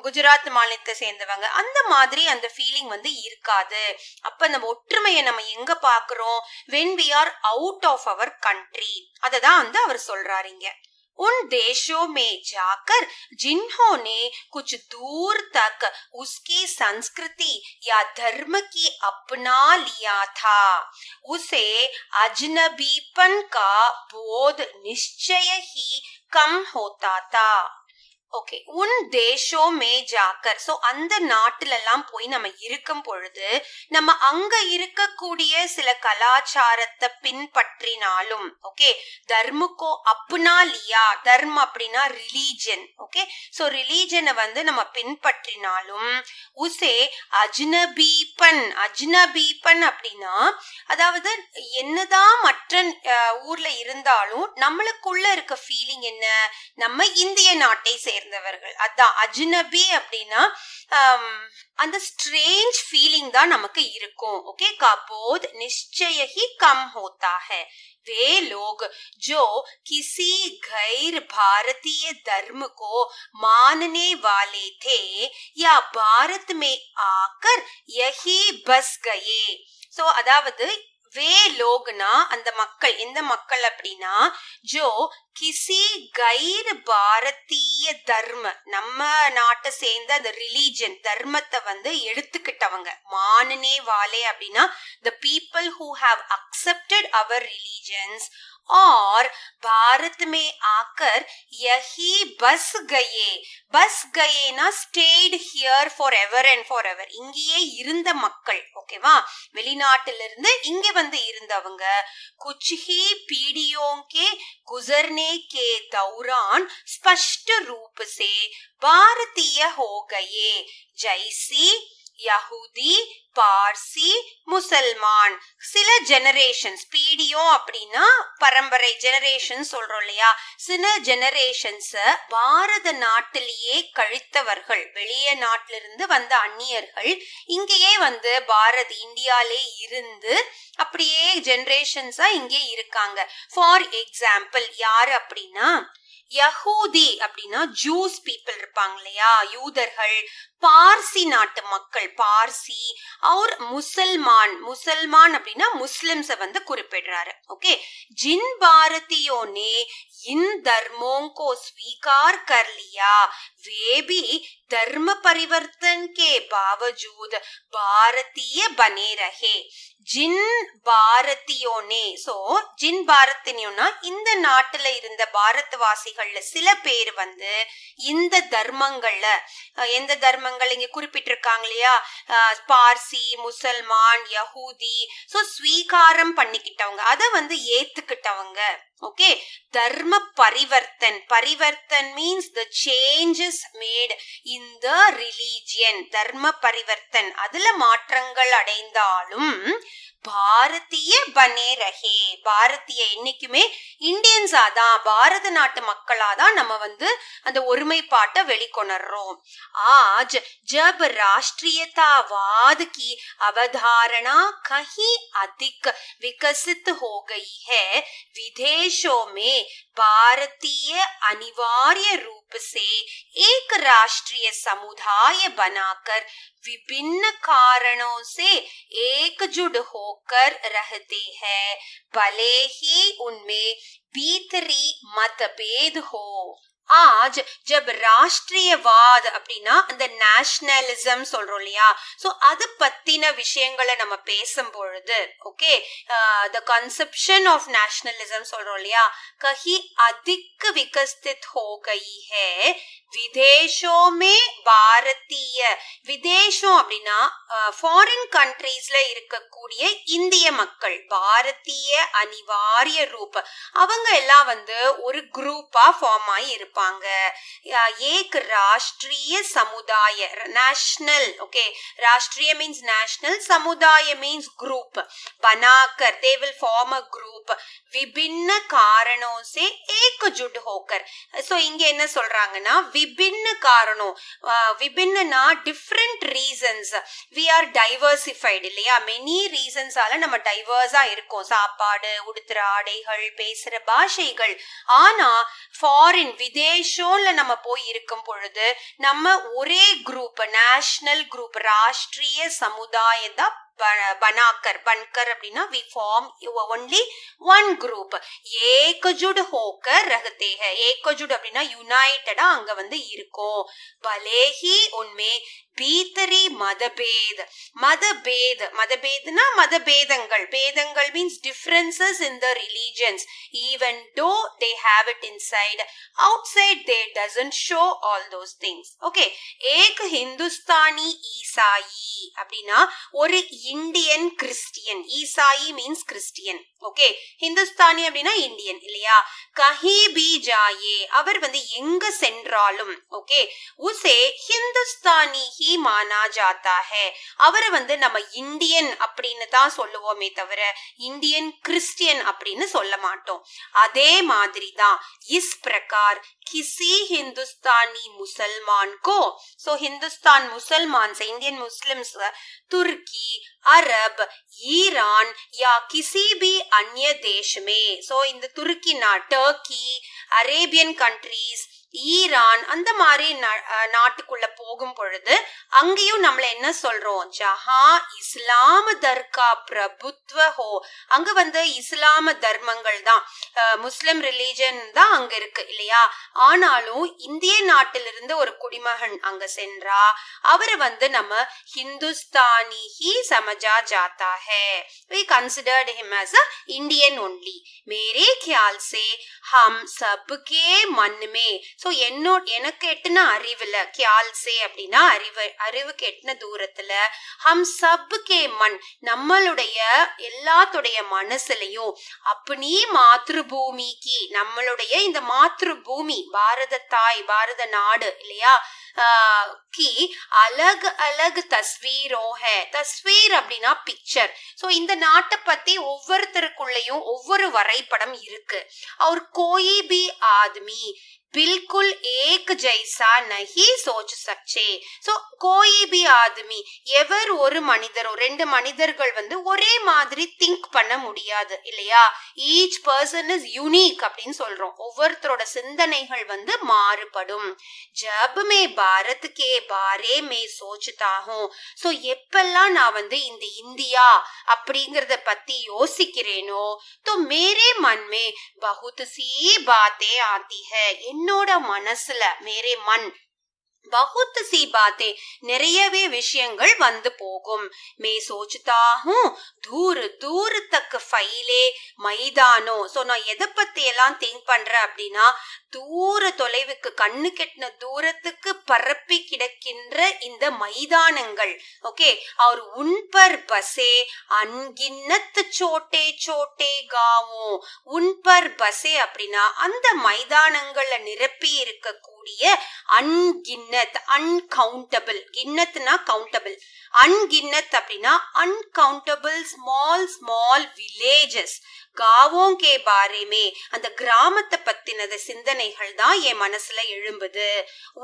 குஜராத் மாநிலத்தை சேர்ந்தவங்க அந்த மாதிரி அந்த ஃபீலிங் வந்து இருக்காது. அப்ப நம்ம ஒற்றுமையை நம்ம எங்க பாக்குறோம், when we are out of our country. அததான் வந்து அவர் சொல்றாருங்க. उन देशों में जाकर जिन्होंने कुछ दूर तक उसकी संस्कृति या धर्म की अपना लिया था उसे अजनबीपन का बोध निश्चय ही कम होता था. ஓகே, உன் தேசோ மே ஜாக்கர், சோ அந்த நாட்டுல எல்லாம் போய் நம்ம இருக்கும் பொழுது நம்ம அங்க இருக்கக்கூடிய சில கலாச்சாரத்தை பின்பற்றினாலும், ஓகே, தர்முக்கோ அப்னா லியா, தர்ம அப்படின்னா ரிலீஜன், ஓகே, சோ ரிலீஜனை வந்து நம்ம பின்பற்றினாலும் உசே அஜ்னபீபன், அஜ்னபீபன் அப்படின்னா அதாவது என்னதான் மற்ற ஊர்ல இருந்தாலும் நம்மளுக்குள்ள இருக்க ஃபீலிங் என்ன, நம்ம இந்திய நாட்டை சேர்ந்தவர்கள், அதான் அஜ்னபி அப்படின்னா அந்த ஸ்ட்ரேஞ்ச் ஃபீலிங் தான் நமக்கு இருக்கும். ஓகே, का बोध निश्चय ही कम होता है. वे लोग जो किसी गैर भारतीय धर्म को मानने वाले थे या भारत में आकर यही बस गए. सो அதாவது வே லோக்னா அந்த மக்கள், எந்த மக்கள் அப்படின்னா ஜோ கிசி கைர் பாரதிய தர்ம, நம்ம நாட்டை சேர்ந்த அந்த ரிலீஜன் தர்மத்தை வந்து எடுத்துக்கிட்டவங்க, மானனே வாலே அப்படின்னா the people who have accepted our religions और भारत में आकर यही बस गए, பஸ் கயேனா stayed here for ever and for ever, இங்கேயே இருந்த மக்கள், ஓகேவா, வெளிநாட்டிலிருந்து இங்க வந்து இருந்தவங்க कुछ ही पीढ़ियों के गुजरने के दौरान स्पष्ट रूप से भारतीय हो गए. जैसी யஹூதி, பார்சி, முசல்மான். சில ஜெனரேஷன்ஸ், பீடியம் அப்படின்னா பரம்பரை, ஜெனரேஷன் சொல்றோம் இல்லையா, சில ஜெனரேஷன்ஸ் பாரத நாட்டிலேயே கழித்தவர்கள், வெளிய நாட்டிலிருந்து வந்த அந்நியர்கள் இங்கேயே வந்து இந்தியாலே இருந்து அப்படியே ஜெனரேஷன்ஸா இங்கே இருக்காங்க. ஃபார் எக்ஸாம்பிள் யாரு அப்படின்னா, யஹூதி அப்படின்னா ஜூஸ் பீப்புள் இருப்பாங்க இல்லையா, யூதர்கள். பார்சி நாட்டு மக்கள், பார்சி. और मुसलमान, मुसलमान அப்படின்னா முஸ்லிம்ஸ வந்து குறிப்பிடுறாரு. ஓகே, जिन भारतीयों ने इन धर्मों को स्वीकार कर लिया वे भी धर्म परिवर्तन के बावजूद भारतीय बने रहे. जिन भारतीयों ने, சோ जिन भारतीयोனா இந்த நாட்டுல இருந்த பாரதவாசிகள்ல சில பேர் வந்து இந்த தர்மங்கள்ல, எந்த தர்மங்கள் இங்க குறிப்பிட்டிருக்காங்க இல்லையா, பார்சி, முசல்மான், யஹூதி, சோ ஸ்வீகாரம் பண்ணிக்கிட்டவங்க, அத வந்து ஏத்துக்கிட்டவங்க. ஓகே, தர்ம Parivartan, Parivartan means the changes made in the religion. தர்ம பரிவர்த்தன், அதுல மாற்றங்கள் அடைந்தாலும் பாரதிய பனே ரஹே, பாரதிய என்னைக்குமே இந்தியன்ஸா தான், பாரத நாட்டு மக்களாதான் நம்ம வந்து அந்த ஒருமைப்பாட்டை வெளிக்கொணர்றோம். आज जब राष्ट्रीयतावाद की अवधारणा कहीं अधिक विकसित हो गई है, विदेशों में भारतीय अनिवार्य रूप से एक राष्ट्रीय समुदाय बनाकर विभिन्न कारणों से एकजुट होकर रहते हैं, भले ही उनमें भीतरी मतभेद हो. आज जब ராஷ்டிரியவாத் அப்படின்னா அந்த நேஷனலிசம் சொல்றோம் இல்லையா, சோ அது பத்தின விஷயங்களை நம்ம பேசும் பொழுது, okay, the conception of nationalism சொல்றோம் இல்லையா, கஹி அதிக் விகசித் ஹோ கயி ஹை விதேஷோं में பாரதிய, விதேஷம் அப்படின்னா ஃபாரின் கண்ட்ரீஸ்ல இருக்கக்கூடிய இந்திய மக்கள், பாரதிய அனிவாரிய ரூப், அவங்க எல்லாம் வந்து ஒரு குரூப்பா ஃபார்ம் ஆகி இருப்பாங்க. एक राष्ट्रीय समुदाय, नेशनल, ओके, राष्ट्रीय मीन्स नेशनल, समुदाय मीन्स ग्रुप, बनाकर they will form a group, विभिन्न कारणों से एकजुट होकर. सो இங்க என்ன சொல்றாங்கன்னா, விபின்ன காரணம், விபின்னா different reasons, we are diversified இல்லையா, மெனி ரீசன்ஸால நம்ம டைவர்ஸா இருக்கோம், சாப்பாடு, உடுத்துற ஆடைகள், பேசுற பாஷைகள். ஆனா ஃபாரின், விதேஷம்ல நம்ம போய் இருக்கும் பொழுது நம்ம ஒரே குரூப், நேஷனல் குரூப், ராஷ்டிரிய சமுதாயம் தான் பனாக்கர், பன்கர் அப்படின்னா we form only one group. ஏகஜுட் ஹோக்கர் ரஹதே ஹை, ஏகஜுட் அப்படின்னா யுனைட்டடா அங்க வந்து இருக்கும். பலேஹி உன்மே பீத்தரி மதபேத், மதபேத், மதபேத்னா மதபேதங்கள், பேதங்கள் means differences in the religions, even though they have it inside, outside they doesn't show all those things. Okay, ஏக் ஹிந்துஸ்தானி ஈசாயி அப்படின்னா ஒரு இந்தியன் கிறிஸ்டியன், ஈசாயி மீன்ஸ் கிறிஸ்டியன். ஓகே, ஹிந்துஸ்தானி அப்படின்னா இந்தியன் இல்லையா. கஹி பி ஜாயே, அவர் வந்து எங்க சென்றாலும், okay, உசே Hindustani he Mana ஜாத்தா high, அவரை வந்து நம்ம இந்தியன் அப்படின்னு தான் சொல்லுவோமே தவிர இந்தியன் கிறிஸ்டியன் அப்படின்னு சொல்ல மாட்டோம். அதே மாதிரி தான் இஸ் பிரகார் किसी हिंदुस्तानी मुसलमान को, सो हिंदुस्तान मुसलमान से इंडियन मुस्लिम्स, तुर्की, अरब, ईरान या किसी भी अन्य देश में, सो इन तुर्की ना, टर्की, अरेबियन कंट्रीज, ஈரான், அந்த மாதிரி நாட்டுக்குள்ள போகும் பொழுது அங்கேயும் நம்மள என்ன சொல்றோம், ஜஹா இஸ்லாம தர்கா பிரபுத்வ ஹோ, அங்க வந்து இஸ்லாம தர்மங்கள் தான், முஸ்லிம் ரிலீஜன் தான் அங்க இருக்கு இல்லையா. ஆனாலும் இந்திய நாட்டிலிருந்து ஒரு குடிமகன் அங்க சென்றா அவரை வந்து நம்ம ஹிந்துஸ்தானி ஹி சமஜா ஜாத்தா ஹை, we considered him as a Indian only. मेरे ख्याल से हम सबके मन में, சோ எனக்கு எட்டுன அறிவுல, கியால்சே அப்படின்னா அறிவுக்கு எட்டுன தூரத்துல, ஹம் சப்கே மன், நம்மளுடைய எல்லாத்துடைய மனசுலயும், அப்பனி மாத்ருபூமிக்கு, நம்மளுடைய இந்த மாத்ருபூமி, பாரத தாய், பாரத நாடு இல்லையா, की अलग अलग तस्वीरों है. தஸ்வீர் அப்படின்னா பிக்சர். சோ இந்த நாட்டை பத்தி ஒவ்வொருத்தருக்குள்ளயும் ஒவ்வொரு வரைபடம் இருக்கு. और कोई भी आदमी बिल्कुल एक जैसा नहीं सोच सकते. சோ कोई भी आदमी எவர் ஒரு மனிதரோ ரெண்டு மனிதர்கள் வந்து ஒரே மாதிரி திங்க் பண்ண முடியாது இல்லையா? ஈச் பர்சன் இஸ் யூனிக் அப்படின்னு சொல்றோம். ஒவ்வொருத்தரோட சிந்தனைகள் வந்து மாறுபடும். ஜப் மே Bharat K Pare May சோச்சதா who. So எப்பெல்லாம் நான் வந்து இந்த இந்தியா அப்படிங்கறத பத்தி யோசிக்கிறேனோ तो मेरे मन में बहुत सी बातें आती है. என்னோட மனசுல मेरे मन बहुत सी बातें நிறையவே விஷயங்கள் வந்து போகும். मैं सोचता हूँ दूर दूर तक फैले मैदानों. சோ நான் எதை பத்தி எல்லாம் திங்க் பண்றேன் அப்படின்னா தூர தொலைவுக்கு கண்ணு கெட்டின தூரத்துக்கு பரப்பி கிடக்கின்ற இந்த மைதானங்கள். ஓகே, और उन पर बसे अनगिनत छोटे छोटे गांवों. उन पर बसे அப்படின்னா அந்த மைதானங்கள்ல நிரப்பி இருக்கக்கூடிய அன்கின்னத், அன்கவுண்டபிள். கின்னத்னா கவுண்டபிள், அன்கின்னத் அப்படின்னா அன்கவுண்டபிள் ஸ்மால் ஸ்மால் வில்லேஜஸ். गांवों के बारे में அந்த கிராமத்தை பத்தினது சிந்தனைகள் தான் என் மனசுல எழும்புது.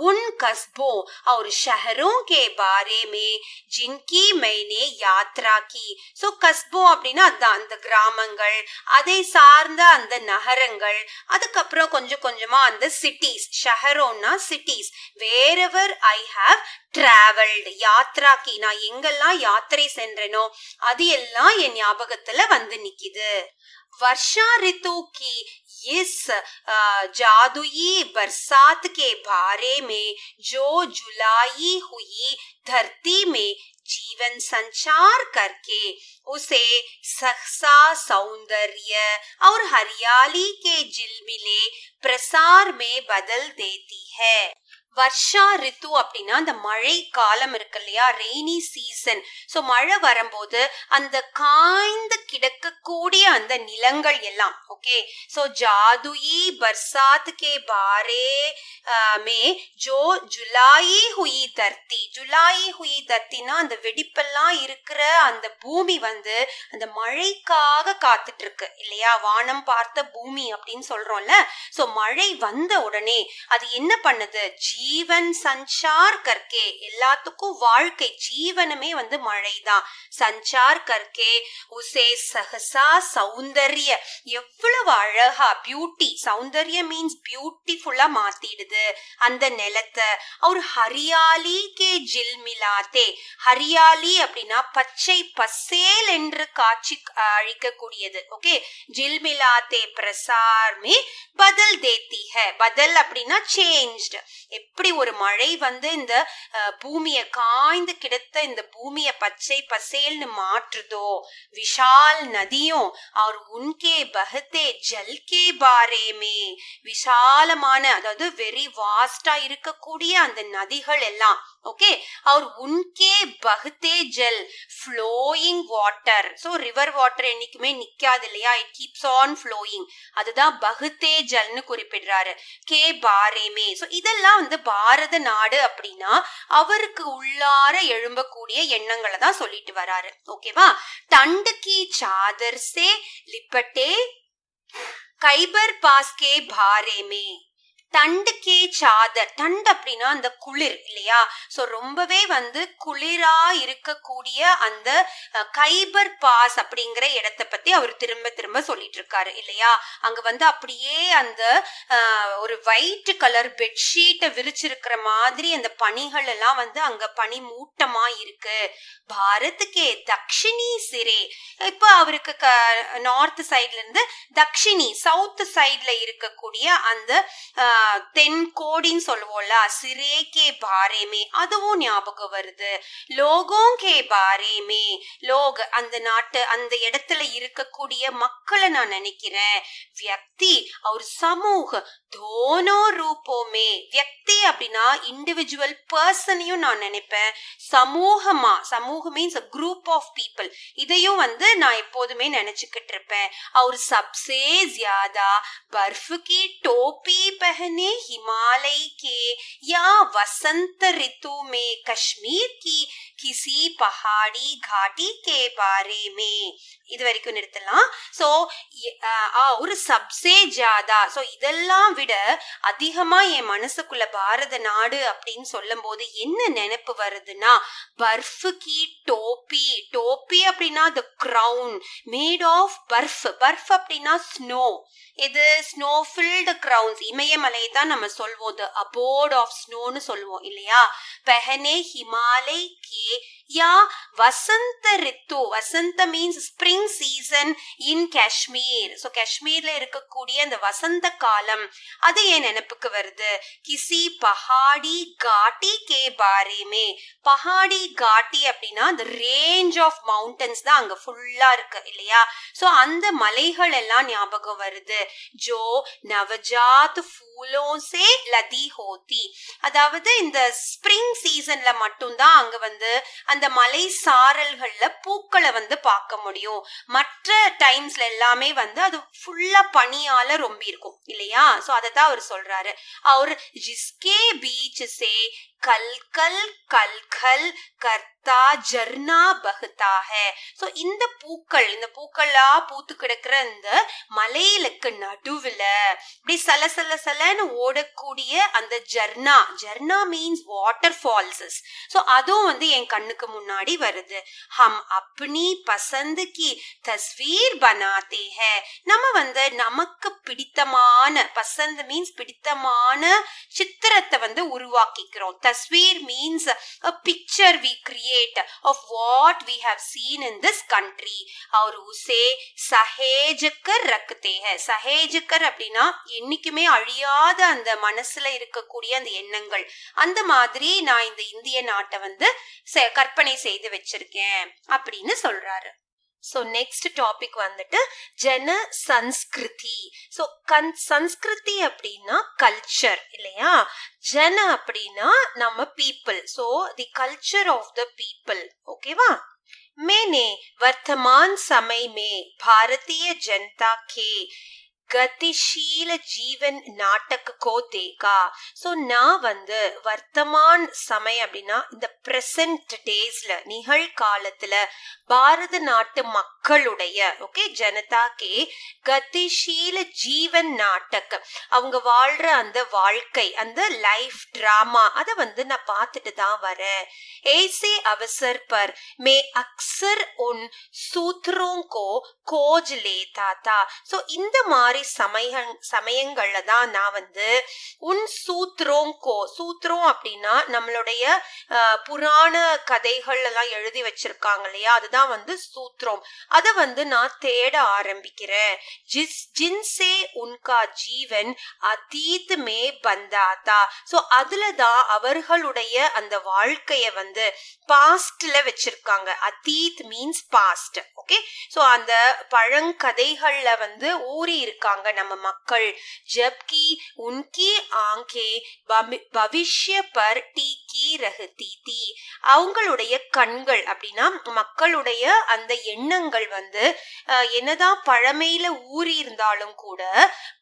उन कस्बों और शहरों के बारे में जिनकी मैंने यात्रा की. सो कस्बो அப்படின்னா அதான் அந்த கிராமங்கள், அதை சார்ந்த அந்த நகரங்கள், அதுக்கப்புறம் கொஞ்சம் கொஞ்சமா அந்த சிட்டிஸ். ஷஹரோன்னா cities. wherever I have traveled. யாத்ராக்கி, நான் எங்கெல்லாம் யாத்திரை சென்றேனோ அது எல்லாம் என் ஞாபகத்துல வந்து நிக்குது. वर्षा ऋतु की इस जादुई बरसात के बारे में जो जुलाई हुई धरती में जीवन संचार करके उसे सहसा सौंदर्य और हरियाली के झिलमिले प्रसार में बदल देती है. வர்ஷா ரித்து அப்படின்னா அந்த மழை காலம் இருக்கு இல்லையா, ரெய்னி சீசன். சோ மழை வரும்போது அந்த காய்ந்து கிடக்கக்கூடிய அந்த நிலங்கள் எல்லாம். ஓகே, சோ ஜாதுயி பர்சாத் கே பாரே மே ஜோ ஜுலாயி ஹுயி தர்த்தி. ஜுலாயி ஹுயி தர்த்தினா அந்த வெடிப்பெல்லாம் இருக்கிற அந்த பூமி வந்து அந்த மழைக்காக காத்துட்டு இருக்கு இல்லையா? வானம் பார்த்த பூமி அப்படின்னு சொல்றோம்ல. சோ மழை வந்த உடனே அது என்ன பண்ணுது? ஜீவன் சஞ்சார் கர்க்கே, எல்லாத்துக்கும் வாழ்க்கை ஜீவனமே வந்து மழைதான். சஞ்சார் கர்க்கே உசே சஹசா சௌந்தர்ய, எவ்வளவு அழகா பியூட்டி, சௌந்தர்ய மீன்ஸ் பியூட்டிஃபுல்லா மாத்திடுது அந்த நிலத்தை. ஒரு ஹரியாலி கே ஜில்மிலாத்தே. ஹரியாலி அப்படின்னா பச்சை பசேல் என்று காட்சி அழிக்கக்கூடியது. ஓகே, ஜில்மிலாத்தே பிரசார் மே பதல் தேத்தி ஹை. பதல் அப்படின்னா சேஞ்ச்டு. எப்படி ஒரு மழை வந்து இந்த பூமியை காய்ந்து கிடத்த இந்த பூமியை பச்சை பசேல்னு மாற்றுதோ, விஷால் நதியும் और उनके बहते जल के बारे में, விசாலமான அதாவது வெரி வாஸ்டா இருக்கக்கூடிய அந்த நதிகள் எல்லாம். ஓகே, और उनके बहते जल flowing water. So river water என்னைக்குமே நிக்காது இல்லையா? It keeps on flowing. அதுதான் பஹ்தே ஜல்னு குறிப்பிடுறாரு. கே பாரேமே. சோ இதெல்லாம் வந்து பாரத நாடு அப்படின்னா அவருக்கு உள்ளார எழும்பக்கூடிய எண்ணங்களை தான் சொல்லிட்டு வராரு. ஓகேவா? டண்ட் கி சாதர் சே லிப்பட்டே கைபர் பாஸ் கே பாரேமே. தண்டு கே சாதர். தண்டு அப்படின்னா அந்த குளிர் இல்லையா? சோ ரொம்பவே வந்து குளிரா இருக்கக்கூடிய அந்த கைபர் பாஸ் அப்படிங்கிற இடத்தை பத்தி அவர் திரும்ப திரும்ப சொல்லிட்டு இருக்காரு இல்லையா? அங்க வந்து அப்படியே அந்த ஒரு ஒயிட் கலர் பெட்ஷீட்டை விரிச்சிருக்கிற மாதிரி அந்த பனிகள் எல்லாம் வந்து அங்க பனி மூட்டமா இருக்கு. பாரத்துக்கே தக்ஷிணி சிரே. இப்ப அவருக்கு நார்த் சைட்ல இருந்து தக்ஷிணி சவுத் சைட்ல இருக்கக்கூடிய அந்த தென்கோடின்னு சொல்லுவோம்ல, சிரே கே பாரேமே, அதுவும் ஞாபகம் வருது. லோகோं के बारे में, லோக் அந்த நாட்டு அந்த இடத்துல இருக்கக்கூடிய மக்களை நான் நினைக்கிறேன். வியக்தி और समूह दोनों रूपों में. வியக்தி அப்படின்னா இண்டிவிஜுவல் பர்சனையும் நான் நினைப்பேன். சமூகமா, சமூகம் மீன்ஸ் குரூப் ஆஃப் பீப்புள், இதையும் வந்து நான் எப்போதுமே நினைச்சுக்கிட்டு இருப்பேன். और सबसे ज्यादा बर्फ की टोपी पहन पहने हिमालय के या वसंत ऋतु में कश्मीर की किसी पहाड़ी घाटी के बारे में. இது வரைக்கும் நிறுத்தலாம். சோ ஒரு சப்சே ஜாதா, சோ இதெல்லாம் விட அதிகமா என் மனசுக்குள்ள பாரத நாடு அப்படின்னு சொல்லும் போது என்ன நினைப்பு வருதுன்னா, பர்ஃப் கி டோப்பி. டோப்பி அப்படின்னா த கிரவுன் மேட் ஆஃப் பர்ஃப். பர்ஃப் அப்படின்னா ஸ்னோ. இது ஸ்னோ ஃபில்டு கிரவுன்ஸ், இமயமலை தான் நம்ம சொல்வோம், த அபோர்ட் ஆஃப் ஸ்னோன்னு சொல்லுவோம் இல்லையா. பெஹனே Himalaya K yeah Vasantha Ritu. Vasantha means spring season in Kashmir. So காஷ்மீர்ல இருக்கக்கூடிய அந்த வசந்த காலம், அது என் நினைப்புக்கு வருது. கிசி பஹாடி காட்டி கே பாரேமே. பஹாடி காட்டி அப்படின்னா அந்த ரேஞ்ச் ஆஃப் மவுண்டன்ஸ் தான் அங்க ஃபுல்லா இருக்கு இல்லையா. ஸோ அந்த மலைகள் எல்லாம் ஞாபகம் வருது. ஜோ நவஜாத் ஃபூலோ சே லதி ஹோதி. அதாவது இந்த ஸ்பிரிங் சீசன்ல மட்டும்தான் அங்க வந்து அந்த மலை சாரல்கள்ல பூக்களை வந்து பார்க்க முடியும். மற்ற டைம்ஸ்ல எல்லாமே வந்து அது ஃபுல்லா பனியால ரொம்ப இருக்கும் இல்லையா. சோ அததான் அவர் சொல்றாரு. அவர் ஜிஸ்கே பீச் சே கல்கல் கல்கல் கர்த்தா ஜர்னா பஹ்தா ஹை. சோ இந்த பூக்களா பூத்து கிடக்குற இந்த மலைகளுக்கு நடுவுல இப்படி சல சல சலன்னு ஓடக்கூடிய அந்த Jharna. Jharna means water ஃபால்ஸஸ். So அதுவும் வந்து என் கண்ணுக்கு முன்னாடி வருது. ஹம் அப்னி பசந்த் கி தஸ்வீர் பனாதே ஹை. நம்ம வந்து நமக்கு பிடித்தமான, பசந்த் மீன்ஸ் பிடித்தமான சித்திரத்தை வந்து உருவாக்கிக்கிறோம். தஸ்வீர் means a picture we create of what we have seen in this country. और उसे सहेज कर रखते हैं. सहेज कर அப்படின்னா என்னைக்குமே அழியாத அந்த மனசுல இருக்கக்கூடிய அந்த எண்ணங்கள். அந்த மாதிரி நான் இந்த இந்திய நாட்டை வந்து கற்பனை செய்து வச்சிருக்கேன் அப்படின்னு சொல்றாரு. ஸோ நெக்ஸ்ட் டாபிக் வந்துட்டு ஜன சன்ஸ்கிருதி. ஸோ சன்ஸ்கிருதி அப்படின்னா கல்ச்சர் இல்லையா. ஜன அப்படின்னா நம்ம people. So the culture of the people. ஓகேவா. मैंने वर्तमान समय में भारतीय जनता के गतिशील जीवन नाटक को देखा. सो நான் வந்து வர்த்தமான் சமயம் அப்படின்னா இந்த பிரசன்ட் டேஸ்ல, நிகழ்காலத்துல பாரத நாட்டு மக்களுடைய ஜனதா கே கதிஷீல ஜீவன் நாட்டக், அவங்க வாழ்ற அந்த வாழ்க்கை, அந்த லைஃப் டிராமா, அதை வந்து நான் பார்த்துட்டு தான் வரேன். ऐसे अवसर पर मैं अक्सर उन सूत्रों को खोज लेता था. सो இந்த மாதிரி சமயங்கள்ல தான் நான் வந்து உன் சூத்ரோங்கோ, சூத்ரம் அப்படின்னா நம்மளுடைய புராண கதைகள் எல்லாம் எழுதி வச்சிருக்காங்க இல்லையா, அதுதான் வந்து சூத்ரம். அத வந்து நான் தேட ஆரம்பிக்கிறேன். ஜின்சே உன்கா ஜீவன் அதீத் மே பந்தாதா. சோ அதுலதான் அவர்களுடைய அந்த வாழ்க்கைய வந்து பாஸ்ட்ல வச்சிருக்காங்க. அதீத் மீன்ஸ் பாஸ்ட். ஓகே. சோ அந்த பழங்கதைகள்ல வந்து ஊறி இருக்காங்க நம்ம மக்கள். ஜப்கி உன்கி ஆங்கே பவிஷ்ய பர் டீக்கி ரஹதி தி. அவங்களுடைய கண்கள் அப்படின்னா மக்களுடைய அந்த எண்ணங்கள் வந்து என்னதான் பழமையில ஊறி இருந்தாலும் கூட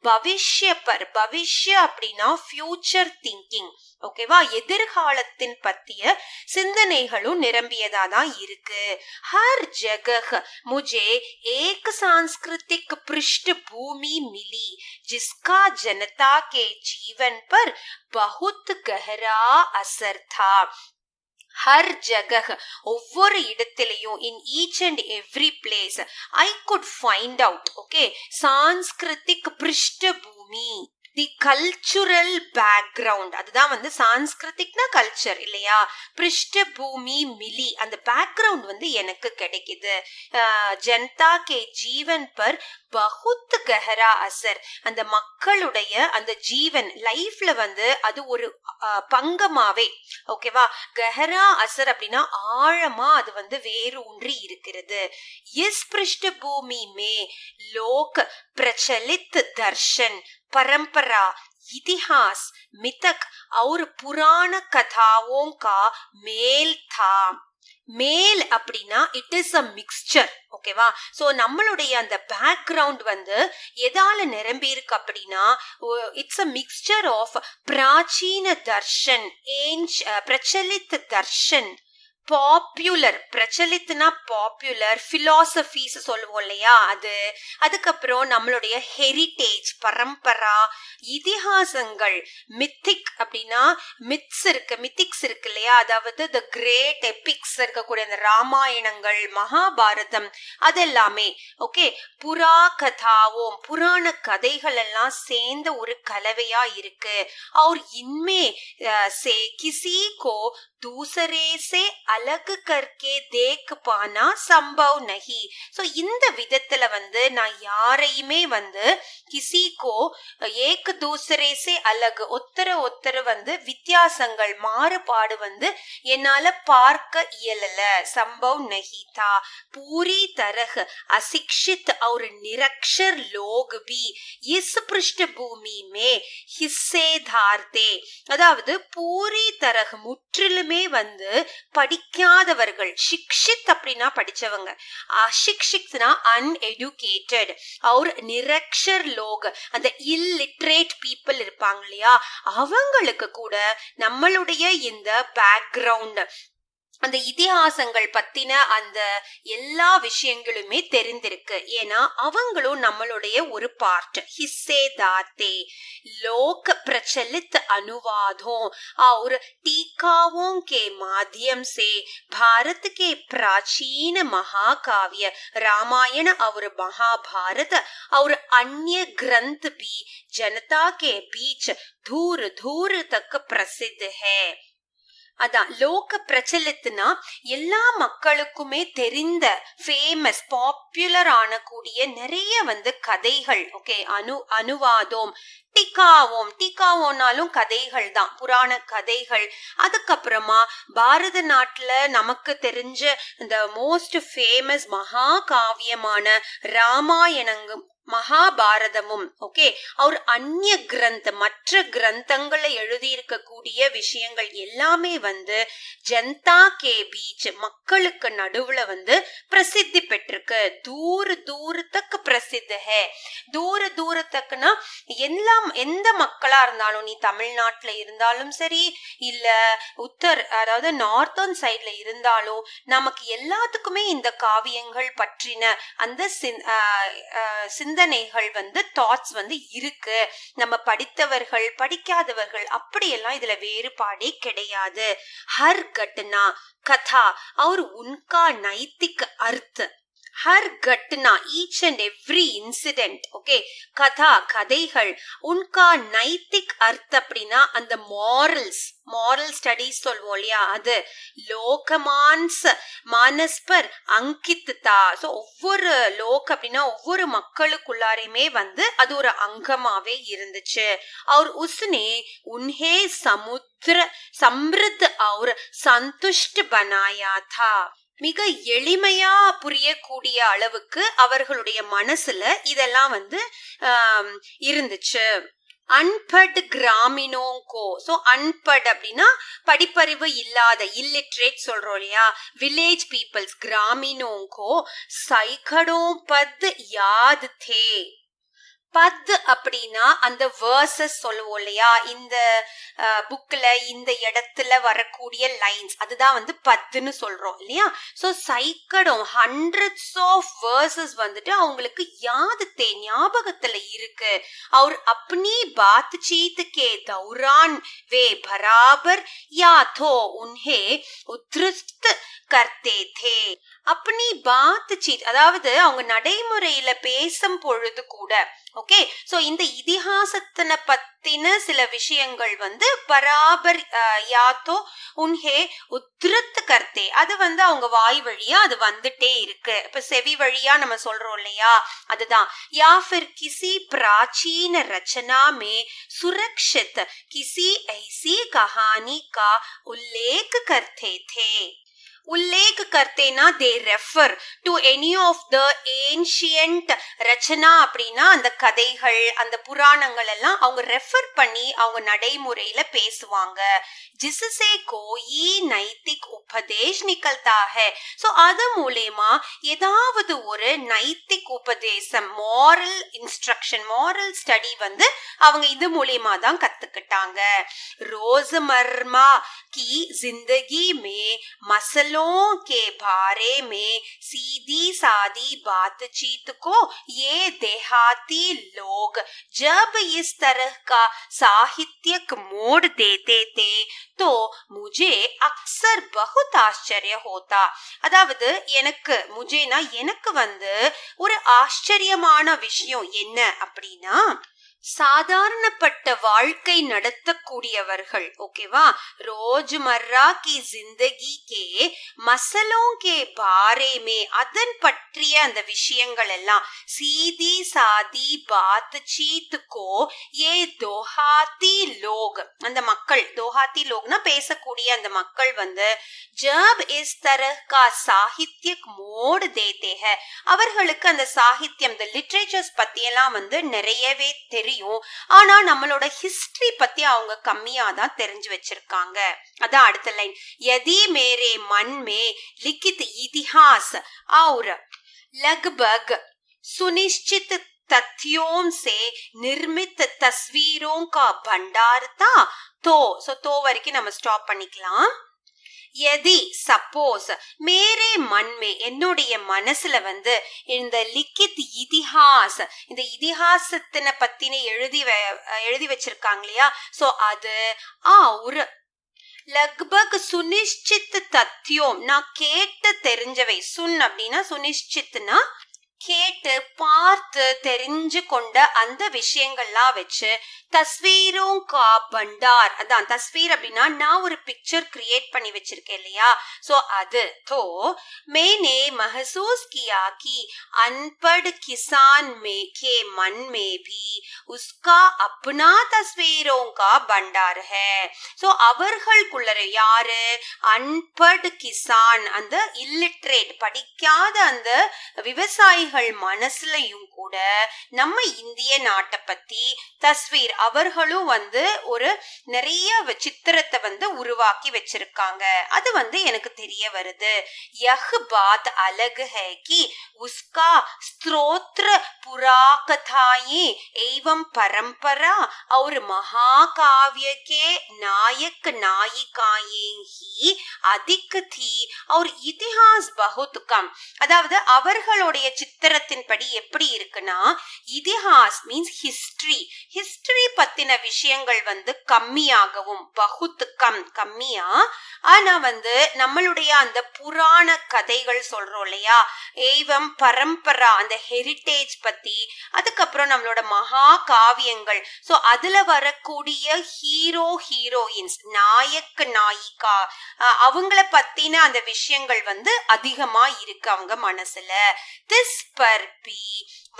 பவிஷ்ய பர், பவிஷ்ய அப்படின்னா ஃபியூச்சர் திங்கிங். ஓகேவா. எதிர்காலத்தின் பத்திய சிந்தனைகளும் நிரம்பியதா தான் இருக்கு. ஹர் ஜகஹ் முझे एक सांस्कृतिक पृष्ठभूमि मिली जिसका जनता के जीवन पर बहुत गहरा असर था. ஹர் ஜகஹ், ஒவ்வொரு இடத்திலையும், in each and every place I could find out. Okay. சான்ஸ்கிருதிக் பிருஷ்டபூமி, தி கல்ச்சுரல் பேக்ரவுண்ட், அதுதான் வந்து சான்ஸ்கிருதிக்னா கல்ச்சர் இல்லையா. பிருஷ்டபூமி மிலி, அந்த பேக்ரவுண்ட் வந்து எனக்கு கிடைக்குது. ஜனதா கே ஜீவன் பர் பகுத் கஹரா அசர், அந்த மக்களுடைய அந்த ஜீவன் லைஃப்ல வந்து அது ஒரு பங்கமாவே, ஓகேவா. கஹரா அசர் அப்படின்னா ஆழமா அது வந்து வேரூன்றி இருக்கிறது. இஸ் பிருஷ்டபூமி மே லோக் பிரச்சலித் தர்ஷன் परंपरा इतिहास मिथक और पुराण कथाओं का मेल था. மேல் அப்படின்னா இட் இஸ் அ மிக்ஸ்சர். ஓகேவா? சோ நம்மளுடைய அந்த பேக்ரவுண்ட் வந்து எதால நிரம்பி இருக்கு அப்படின்னா இட்ஸ் அ மிக்ஸ்சர் ஆஃப் பிராச்சீன தர்ஷன், பிரச்சலித் தர்ஷன், பாப்புலர், பிரச்சலித்னா பாப்புலர் பிலாசபிஸ் சொல்லுவோம் இல்லையா, அதுக்கப்புறம் நம்மளுடைய ஹெரிட்டேஜ், பரம்பரா, இதிகாசங்கள், மித்திக் அப்படின்னா மித்திக்ஸ் இருக்கு இல்லையா, அதாவது தி கிரேட் எபிக்ஸ் இருக்கக்கூடிய அந்த ராமாயணங்கள், மகாபாரதம், அதெல்லாமே ஓகே. புரா கதாவும், புராண கதைகள் எல்லாம் சேர்ந்த ஒரு கலவையா இருக்கு. और इनमें से किसी को दूसरे से अलग करके देख पाना संभव नहीं. सो இந்த விதத்துல வந்து நான் யாரையுமே வந்து கிசிக்கோ ஏக் தூசரே சே அலக், ஒத்தர வந்து வித்தியாசங்கள், மாறுபாடு வந்து என்னால பார்க்க இயலல. சம்பவ் நஹி தா. पूरी तरह अशिक्षित और निरक्षर लोग भी इस पृष्ठभूमि में हिस्सेदार थे. அதாவது பூரி தரக, முற்றிலுமே வந்து படிக்காதவர்கள், சிக்ஷித் அப்படின்னா படிச்சவங்க, அசிக்ஷித்னா அன்எடுகேட்டட், और நிரக்ஷர் லோக் அந்த இல்லிட்ரேட் பீப்புள் இருப்பாங்க இல்லையா, அவங்களுக்கு கூட நம்மளுடைய இந்த பேக்ரவுண்ட், அந்த இதிகாசங்கள் பத்தின அந்த எல்லா விஷயங்களுமே தெரிந்திருக்கு. ஏன்னா அவங்களும் நம்மளுடைய ஒரு பார்ட். हिस्सेदाते लोक प्रचलित अनुवादों और टीकाओं के माध्यम से भारत के प्राचीन महाकाव्य रामायण और महाभारत और अन्य ग्रंथ भी जनता के बीच दूर दूर तक प्रसिद्ध है. அதான் லோக பிரச்சலித்துனா எல்லா மக்களுக்குமே தெரிந்த, ஃபேமஸ், பாப்புலர் ஆனக்கூடிய நிறைய வந்து கதைகள். ஓகே. அனுவாதம், டிகாவோனாலும் கதைகள் தான், புராண கதைகள். அதுக்கப்புறமா பாரத நாட்டுல நமக்கு தெரிஞ்ச இந்த மோஸ்ட் ஃபேமஸ் மகாகாவியமான ராமாயணங்கும் மகாபாரதமும் ஓகே. அவர் அந்நிய கிரந்த, மற்ற கிரந்தங்களை எழுதியிருக்கக்கூடிய விஷயங்கள் எல்லாமே வந்து ஜனதா கே பீச், மக்களுக்கு நடுவுல வந்து பிரசித்தி பெற்றிருக்கு. தூரத்துக்கு பிரசித்த ஹே. தூரத்துக்குன்னா எல்லாம், எந்த மக்களா இருந்தாலும், நீ தமிழ்நாட்டுல இருந்தாலும் சரி, இல்ல அதாவது நார்த்தன் சைட்ல இருந்தாலும், நமக்கு எல்லாத்துக்குமே இந்த காவியங்கள் பற்றின அந்த சிந்தனைகள் வந்து, தாட்ஸ் வந்து இருக்கு. நம்ம படித்தவர்கள், படிக்காதவர்கள் அப்படியெல்லாம் இதுல வேறுபாடே கிடையாது. ஹர் கட்னா கதா और उनका नैतिक अर्थ, हर घटना, each and every incident okay. கதா கதைகள், உன்கா நைத்திக் அர்த்த அப்படின்னா அந்த மாரல் ஸ்டடீஸ் சொல்வோம் இல்லையா, அது மானஸ்பர் அங்கித்தா. ஸோ ஒவ்வொரு அப்படின்னா ஒவ்வொரு மக்களுக்குள்ளாரையுமே வந்து அது ஒரு அங்கமாவே இருந்துச்சு. और उसने उन्हें समृद्ध और संतुष्ट बनाया था. மிக எளிமையா புரியக்கூடிய அளவுக்கு அவர்களுடைய மனசுல இதெல்லாம் வந்து இருந்துச்சு. அன்பட் கிராமினோங்கோ. சோ அன்பட் அப்படின்னா படிப்பறிவு இல்லாத, இல்லிட்ரேட் சொல்றோம் இல்லையா, வில்லேஜ் பீப்புள்ஸ். கிராமினோங்கோ சைக்கடோ பத் யாத் தே. பத் அப்படின்னா அந்த வேர்சஸ் சொல்லுவோம் இல்லையா, இந்த புக்ல இந்த இடத்துல வரக்கூடிய லைன்ஸ், அதுதான் வந்து பத்துன்னு சொல்றோம் இல்லையா. சோ சைக்கடம், ஹண்ட்ரட்ஸ் ஆஃப் வேர்சஸ் வந்துட்டு அவங்களுக்கு யாதத்தே, ஞாபகத்துல இருக்கு. और अपनी बातचीत के दौरान वे बराबर या तो उन्हें उद्धृत करते थे. अपनी बातचीत அதாவது அவங்க நடைமுறையில பேசும் பொழுது கூட ஓகே. சோ இந்த இதிகாசத்தின பத்தின சில விஷயங்கள் வந்து பராபர் யாத்தோ உன்ஹே உத்ருத் கர்த்தே, அது வந்து அவங்க வாய் வழியா அது வந்துட்டே இருக்கு. இப்ப செவி வழியா நம்ம சொல்றோம் இல்லையா, அதுதான். या फिर किसी प्राचीन रचना में सुरक्षित किसी ऐसी कहानी का उल्लेख करते थे. उल्लेख करते ना दे refer to any of the ancient ரச்சனா அப்படின்னா அந்த கதைகள் அந்த புராணங்கள் எல்லாம் அவங்க ரெஃபர் பண்ணி அவங்க நடைமுறையில பேசுவாங்க. ஜிசசே கோயி நைத்திக் உபதேஷ் நிகழ்த்தா ஹை. ஸோ அது மூலமா ஏதாவது ஒரு நைத்திக் உபதேசம் மாரல் இன்ஸ்ட்ரக்ஷன் மாரல் ஸ்டடி வந்து அவங்க இது மூலமா தான் கத்துக்கிட்டாங்க. रोजमर्रा की जिंदगी में मसलों के बारे में सीधी सादी बातचीत को ये देहाती लोग जब इस तरह का साहित्यिक मोड़ देते थे तो मुझे अक्सर बहुत आश्चर्य होता. அதாவது எனக்கு வந்து ஒரு ஆச்சரியமான விஷயம் என்ன அப்படின்னா, சாதாரணப்பட்ட வாழ்க்கை நடத்தக்கூடியவர்கள் ஓகேவா, ரோஜ்மர்ரா கி ஜிந்தகி கே மசலோ கே பாரே மே அதன் பற்றிய அந்த விஷயங்கள் எல்லாம் சீதி சாதி பாத் சீத் கோ ஏ தோஹாத்தி லோக் அந்த மக்கள் தோஹாத்தி லோக்னா பேசக்கூடிய அந்த மக்கள் வந்து ஜப் இஸ் தரஹ் கா சாகித்யக் மோட் தேதே ஹை அவர்களுக்கு அந்த சாகித்யம் இந்த லிட்ரேச்சர்ஸ் பத்தி எல்லாம் வந்து நிறையவே தெரியும். ஆனா நம்மளோட ஹிஸ்டரி பத்தி அவங்க கம்மியா தான் தெரிஞ்சு வச்சிருக்காங்க. அதான் அடுத்த லைன், யதி மேரே மன் மே லிகித் இதிஹாஸ் और लगभग सुनिश्चित तथ्यों से निर्मित तस्वीरों का भंडार था तो வரைக்கும் நம்ம ஸ்டாப் பண்ணிக்கலாம். எதி சப்போஸ் மேரே மன்மே என்னுடைய மனசுல வந்து இந்த லிக்கித் இதிஹாஸ் இந்த இதிஹாசத்தின பத்தின எழுதி வச்சிருக்காங்க இல்லையா, சோ அது ஒரு லக்பக் சுனிஷ்சித் தத்யோம் நான் கேட்டு தெரிஞ்சவை. சுன் அப்படின்னா சுனிஷ்சித்னா கேட்டு பார்த்து தெரிஞ்சு கொண்ட அந்த விஷயங்கள்லாம் வச்சு தஸ்வீரும் கா பண்டார், அதான் தஸ்வீர் அப்படின்னா நான் ஒரு பிக்சர் கிரியேட் பண்ணி வச்சிருக்கேன் இல்லையா, சோ அது तो मैंने महसूस किया कि अनपढ़ किसान में के मन में भी उसका अपना तस्वीरों का भंडार है. சோ அவர்களுக்குள்ள யாரு அன்பட் கிசான் அந்த இல்லிட்ரேட் படிக்காத அந்த விவசாயிகள் மனசுலயும் கூட நம்ம இந்திய நாட்டை பத்தி தஸ்வீர் அவர்களும் வந்து ஒரு நிறைய சித்திரத்தை வந்து உருவாக்கி வச்சிருக்காங்க. அது வந்து எனக்கு தெரிய வருது. यह बात अलग है कि उसका स्त्रोत्र पुराकथाएं एवं परंपरा और महाकाव्य के नायक नायिकाएं ही अधिक थी और इतिहास बहुत कम. அதாவது அவர்களுடைய சித்திரத்தின் படி எப்படி இருக்குன்னா, இதிஹாஸ் மீன்ஸ் ஹிஸ்டரி பத்தின விஷயங்கள் வந்து கம்மியாகவும் பகுத் கம்மியா, ஆனா வந்து நம்மளுடைய அந்த புராண கதைகள் சொல்றோம் இல்லையா, ஏவம் பரம்பரா அந்த ஹெரிட்டேஜ் பத்தி, அதுக்கப்புறம் நம்மளோட மகா காவியங்கள், சோ அதுல வரக்கூடிய ஹீரோயின்ஸ் நாயக் நாயிகா அவங்கள பத்தின அந்த விஷயங்கள் வந்து அதிகமா இருக்கு அவங்க மனசுல. திஸ் பர் பி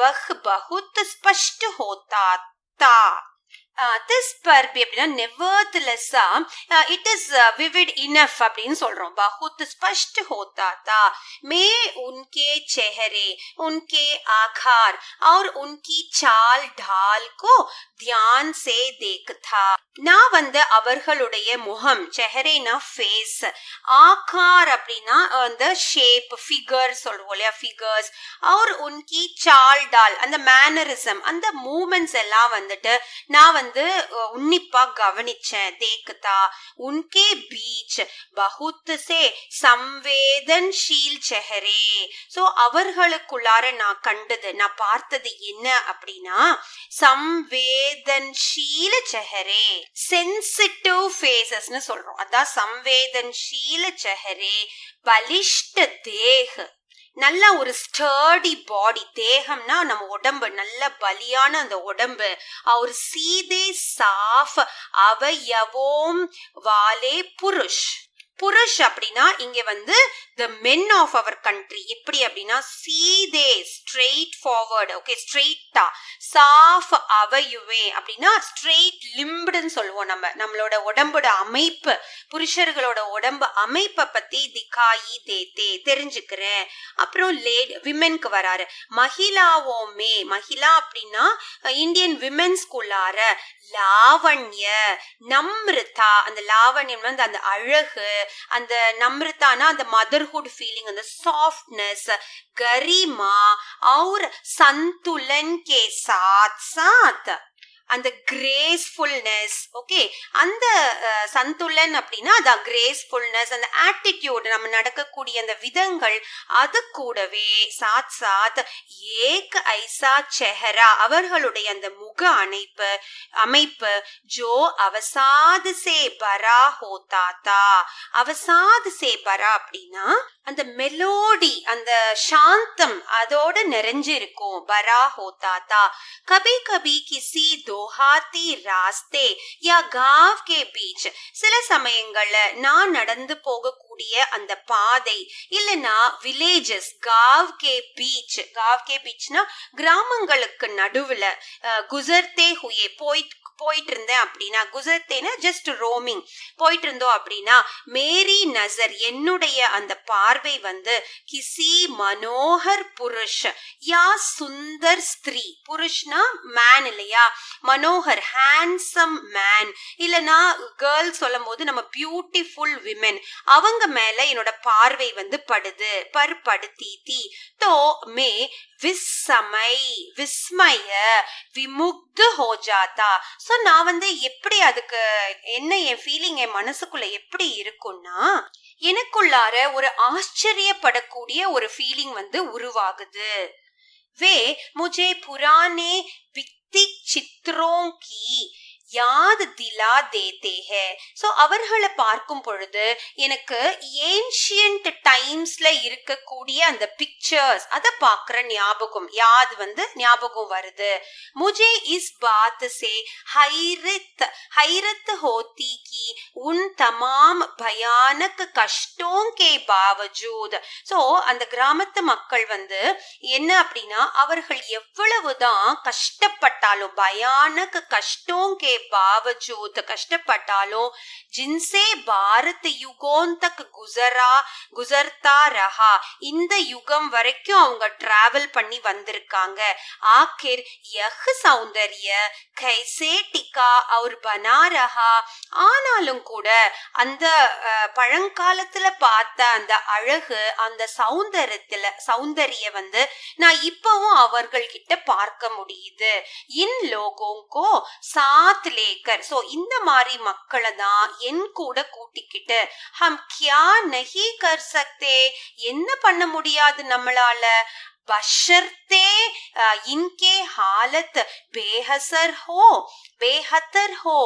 வஹ் பஹுத் ஸ்பஷ்ட் ஹோதா தா. திஸ் பர் பி அப்படின்னா நெவர்த்லெஸ்ஸா இட் இஸ் விவிட் இனஃப் அப்படின்னு சொல்றோம். பஹுத் ஸ்பஷ்ட் ஹோதா தா. மே உன்கே செஹரே உன்கே ஆகார் और उनकी चाल ढाल को ध्यान से देखता. நான் வந்து அவர்களுடைய முகம், செஹரேனா ஃபேஸ், ஆகார் அப்படின்னா அந்த ஷேப் ஃபிகர் சொல்லுவோம் இல்லையா, ஃபிகர்ஸ், और उनकी चाल ढाल அந்த மேனரிசம் அந்த மூமெண்ட்ஸ் எல்லாம் வந்துட்டு நான் வந்து உன்னிப்பா கவனிச்சேன். தேக்கதா உன்கே பீச் பஹுத் சே சம்வேதன்ஷீல் செஹரே. சோ அவர்களுக்குள்ளார நான் கண்டது நான் பார்த்தது என்ன அப்படின்னா, சம்வேதன்ஷீல செஹரே, சென்சிட்டிவ் ஃபேஸஸ்னு சொல்றோம். அதான் சம்வேதன்ஷீல செஹரே, பலிஷ்ட தேஹ் நல்ல ஒரு ஸ்டர்டி பாடி, தேகம்னா நம்ம உடம்பு நல்ல பலியான அந்த உடம்பு, ஒரு சீதே சாஃப் அவயவோம் வாலே புருஷ். புருஷ் அப்படின்னா இங்க வந்து the men of our country எப்படி அப்படின்னா சீதே ஸ்ட்ரெயிட் ஃபார்வர்டு, ஓகே ஸ்ட்ரெயிட்டா, சாஃப் அவயுவே அப்படின்னா ஸ்ட்ரெயிட் லிம்புன்னு சொல்லுவோம். நம்மளோட உடம்போட அமைப்பு புருஷர்களோட உடம்பு அமைப்பை பத்தி திகாயி தேத்தே தெரிஞ்சுக்கிறேன். அப்புறம் விமென்க்கு வராரு. மகிழாவோமே, மகிழா அப்படின்னா இந்தியன் விமென்ஸ்குள்ளார லாவண்ய, நம்ருதா, அந்த லாவண்யம் வந்து அந்த அழகு, அந்த நம்ருதானா அந்த மதர்ஹுட் ஃபீலிங், அந்த சாஃப்ட்னஸ், கரிமா और संतुलन के साथ साथ அந்த கிரேஸ்ஃபுல்னஸ். ஓகே, அந்த சந்துலன் அப்படின்னா அதான் கிரேஸ்ஃபுல்னஸ், அந்த ஆட்டிடியூட், நம்ம நடக்கக்கூடிய அந்த விதங்கள், அது கூடவே சாத் சாத் ஏக் ஐசா செஹரா, அவர்களுடைய அந்த முக அமைப்பு ஜோ அவசாத் சே பரா ஹோதா தா. அவசாத் சே பரா அப்படின்னா அந்த மெலோடி, அந்த சாந்தம் அதோட நிறைஞ்சு இருக்கும். பரா ஹோதா தா. கபி கபி கிசி दोहाती रास्ते या गांव के बीच, சில சமயங்கள்ல நான் நடந்து போகக்கூடிய அந்த பாதை இல்லனா வில்லேஜஸ், गांव के बीच, गांव के बीचனா கிராமங்களுக்கு நடுவுல குசர்த்தே ஹுயே போயிட்டு இருந்தேன் அப்படின்னா, குசர்த்தேனா ஜஸ்ட் ரோமிங், போயிட்டு இருந்தோம் அப்படின்னா, மேரி நசர் என்னுடைய அந்த பார்வை வந்து கிசி மனோகர் புருஷ் யா சுந்தர் ஸ்திரீ, புருஷ்னா மேன் இல்லையா, மனோகர் ஹேண்ட்ஸம் மேன் இல்லனா கேர்ள் சொல்லும் போது நம்ம பியூட்டிஃபுல் விமென், அவங்க மேல என்னோட பார்வை வந்து படுது. படுத்தி தி தோ மே விஸ்மய விமுக்து ஹோ ஜாதா. சோ நான் வந்து எப்படி, அதுக்கு என்ன என் ஃபீலிங் என் மனசுக்குள்ள எப்படி இருக்கும்னா, எனக்குள்ளார ஒரு ஆச்சரியப்படக்கூடிய ஒரு ஃபீலிங் வந்து உருவாகுது. வே முझे पुराने व्यक्तिगत चित्रों की யாத் திலா தேதே ஹே. சோ அவர்களை பார்க்கும் பொழுது எனக்கு ஏன்ஷியன்ட் டைம்ஸ்ல இருக்கக்கூடிய அந்த பிக்சர்ஸ் அத பாக்குற ஞாபகம், யாத் வந்து ஞாபகம் வருது. முझे इस बात से हैरत होती कि उन तमाम भयानक कष्टों के बावजूद. சோ அந்த கிராமத்து மக்கள் வந்து என்ன அப்படின்னா, அவர்கள் எவ்வளவுதான் கஷ்டப்பட்டாலும், பயானக் கஷ்டோं के बावजूद கஷ்டப்பட்டாலும், जिनसे भारत युगों तक गुजरता रहा, இந்த யுகம் வரைக்கும் அவங்க டிராவல் பண்ணி வந்திருக்காங்க. ஆखिर यह सौंदर्य कैसे टिका और बना रहा. ஆனாலும் கூட அந்த பழங்காலத்துல பார்த்த அந்த அழகு, அந்த சௌந்தரிய வந்து நான் இப்பவும் அவர்கள் கிட்ட பார்க்க முடியுது. இன் லோகோங்கோ சாத் லேக்கர். சோ இந்த மாதிரி மக்களை தான் என் கூட கூட்டிக்கிட்டு ஹம் கியா நஹி கர் சக்தே, என்ன பண்ண முடியாது நம்மளால, बशर्ते इनके हालत बेहतर हो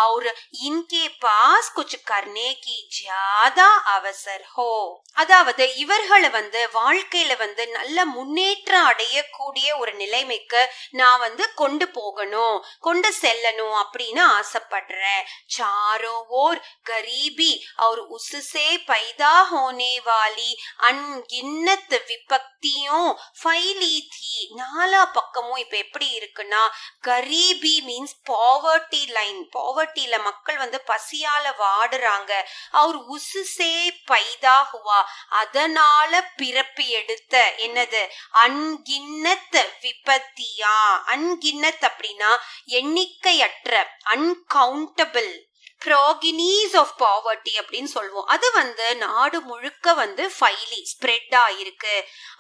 और इनके पास कुछ करने की ज्यादा अवसर हो. அதாவது இவர்களை வந்து வாழ்க்கையில வந்து நல்ல முன்னேற்றம் அடையக்கூடிய ஒரு நிலைமைக்கு நான் வந்து கொண்டு போகணும், கொண்டு செல்லணும் அப்படின்னு ஆசைப்படுறேன். चारों ओर गरीबी और उससे पैदा होने वाली अनगिनत विपत्तियों फैली थी. நாலா பக்கமும் இப்ப எப்படி இருக்குன்னா, கரீபி மீன்ஸ் பாவர்ட்டி லைன், பாவர்ட்டில மக்கள் வந்து பசியால வாடுறாங்க. அவர் உசுசே பைதா ஹுவா, அதனால பிறப்பு எடுத்த என்னது, அன்கின்னத் விபத்தியா. அன்கின்னத் அப்படின்னா எண்ணிக்கையற்ற, அன்கவுண்டபிள், ப்ரோகினீஸ் ஆஃப் பாவர்ட்டி அப்படின்னு சொல்லுவோம். அது வந்து நாடு முழுக்க வந்து ஃபைலி ஸ்ப்ரெட் ஆயிருக்கு.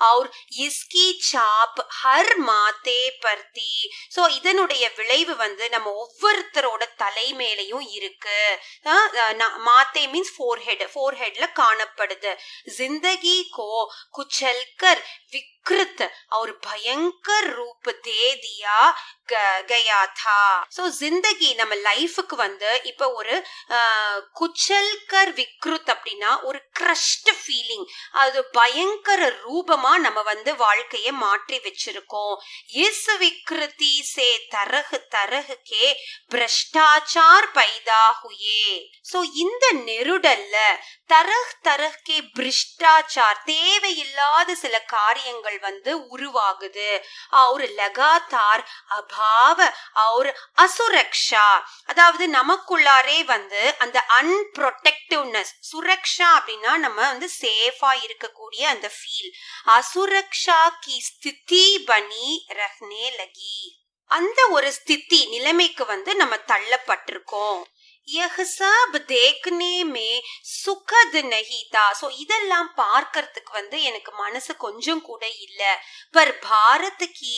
और इसकी छाप हर माथे पर थी. சோ இதனுடைய விளைவு வந்து நம்ம ஒவ்வொருத்தரோட தலைமையிலையும் இருக்கு. மாத்தே மீன்ஸ் ஃபோர்ஹெட்ல காணப்படுது. जिंदगी को कुचलकर विकृत और भयंकर रूप दे दिया गया था. சோ जिंदगी நம்ம லைஃபுக்கு வந்து இப்ப ஒரு குச்சல்கர் விக்ருத் அப்படின்னா ஒரு கிரஷ்ட் ஃபீலிங், அது பயங்கர ரூபமா நம்ம வந்து வாழ்க்கைய மாற்றி வச்சிருக்கோம். இஸ் விக்ருதி சே தரஹ் கே பிரஷ்டாச்சார் பைதா ஹுயே. சோ இந்த நெருடல்ல தரஹ் கே பிரஷ்டாச்சார், தேவையில்லாத சில காரியங்கள் மாற்றங்கள் வந்து உருவாகுது. और लगातार அபாவ और அசுரக்ஷா, அதாவது நமக்குள்ளாரே வந்து அந்த அன்ப்ரொடெக்டிவ்னஸ், சுரக்ஷா அப்படின்னா நம்ம வந்து சேஃபா இருக்கக்கூடிய அந்த ஃபீல், அசுரக்ஷா கி ஸ்திதி பனி ரஹ்னே லகி, அந்த ஒரு ஸ்திதி நிலைமைக்கு வந்து நம்ம தள்ளப்பட்டிருக்கோம். यह सब देखने में सुखद नहीं था. सो இதெல்லாம் பார்க்கிறதுக்கு வந்து எனக்கு மனசு கொஞ்சம் கூட இல்ல. पर भारत की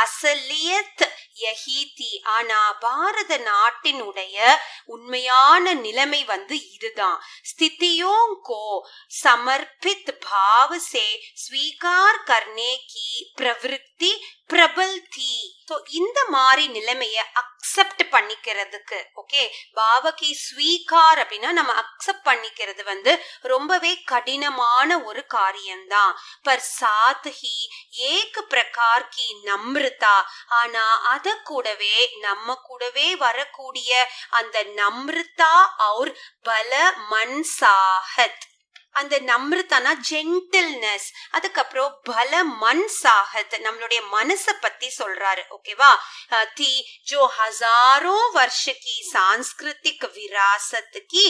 असलियत यही थी. ஆனா பாரத நாட்டினுடைய உண்மையான நிலைமை வந்து இதுதான். स्थितियों को समर्पित भाव से स्वीकार करने की प्रवृत्ति प्रबल थी. சோ இந்த மாதிரி நிலைமைய அக்செப்ட் பண்ணிக்கிறதுக்கு, ஓகே, பாவகி ஸ்வீகார் அப்படின்னா நம்ம அக்செப்ட் பண்ணிக்கிறது வந்து ரொம்பவே கடினமான ஒரு காரியம்தான். பர் சாத் ஹி ஏக் பிரகார் கி நம்ரதா, ஆனா அத கூடவே நம்ம கூடவே வரக்கூடிய அந்த நம்ரதா और பல மன்சாஹத், அந்த நம்ரதானா ஜென்டில்னஸ், அதுக்கப்புறம் பல மன் சாகத் நம்மளுடைய மனசை பத்தி சொல்றாரு. ஓகேவா? தி ஜோ ஹசாரோ வருஷ கி சான்ஸ்கிருதிக் விராசத் கி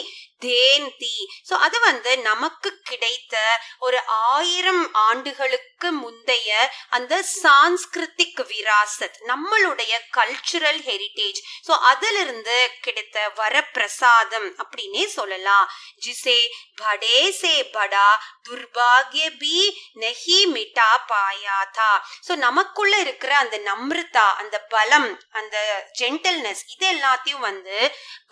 தேன் தி. சோ அது வந்து நமக்கு கிடைத்த ஒரு 1000 ஆண்டுகளுக்கு முந்தைய அந்த சான்ஸ்கிருதிக் விராசத், நம்மளுடைய கல்ச்சுரல் ஹெரிட்டேஜ். சோ அதிலிருந்து கிடைத்த வரப்பிரசாதம் அப்படின்னே சொல்லலாம். ஜிசே படே சே படா துர்பாகிய பி நஹி மிட்டா பாயா தா. சோ நமக்குள்ள இருக்கிற அந்த நம்ரதா, அந்த பலம், அந்த ஜென்டில்னஸ், இது எல்லாத்தையும் வந்து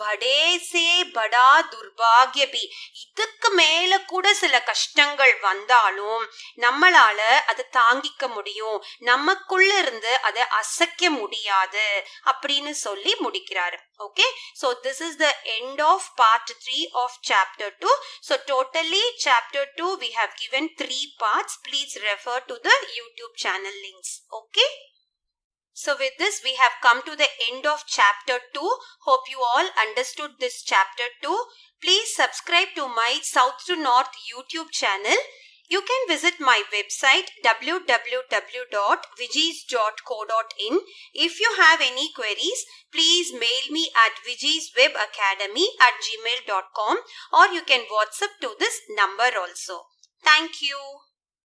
படே சே படா துர்பாகிய பி, இதுக்கு மேல கூட சில கஷ்டங்கள் வந்தாலும் நம்மளால அதை தாங்கிக்க முடியும், நமக்குள்ள இருந்து அதை அசைக்க முடியாது அப்படின்னு சொல்லி முடிக்கிறாரு. Okay, so this is the end of part 3 of chapter 2. So totally chapter 2 we have given 3 parts. Please refer to the YouTube channel links. Okay, so with this we have come to the end of chapter 2. Hope you all understood this chapter 2. Please subscribe to my South to North YouTube channel. You can visit my website www.vijis.co.in. If you have any queries, please mail me at vijiswebacademy@gmail.com, or you can WhatsApp to this number also. Thank you.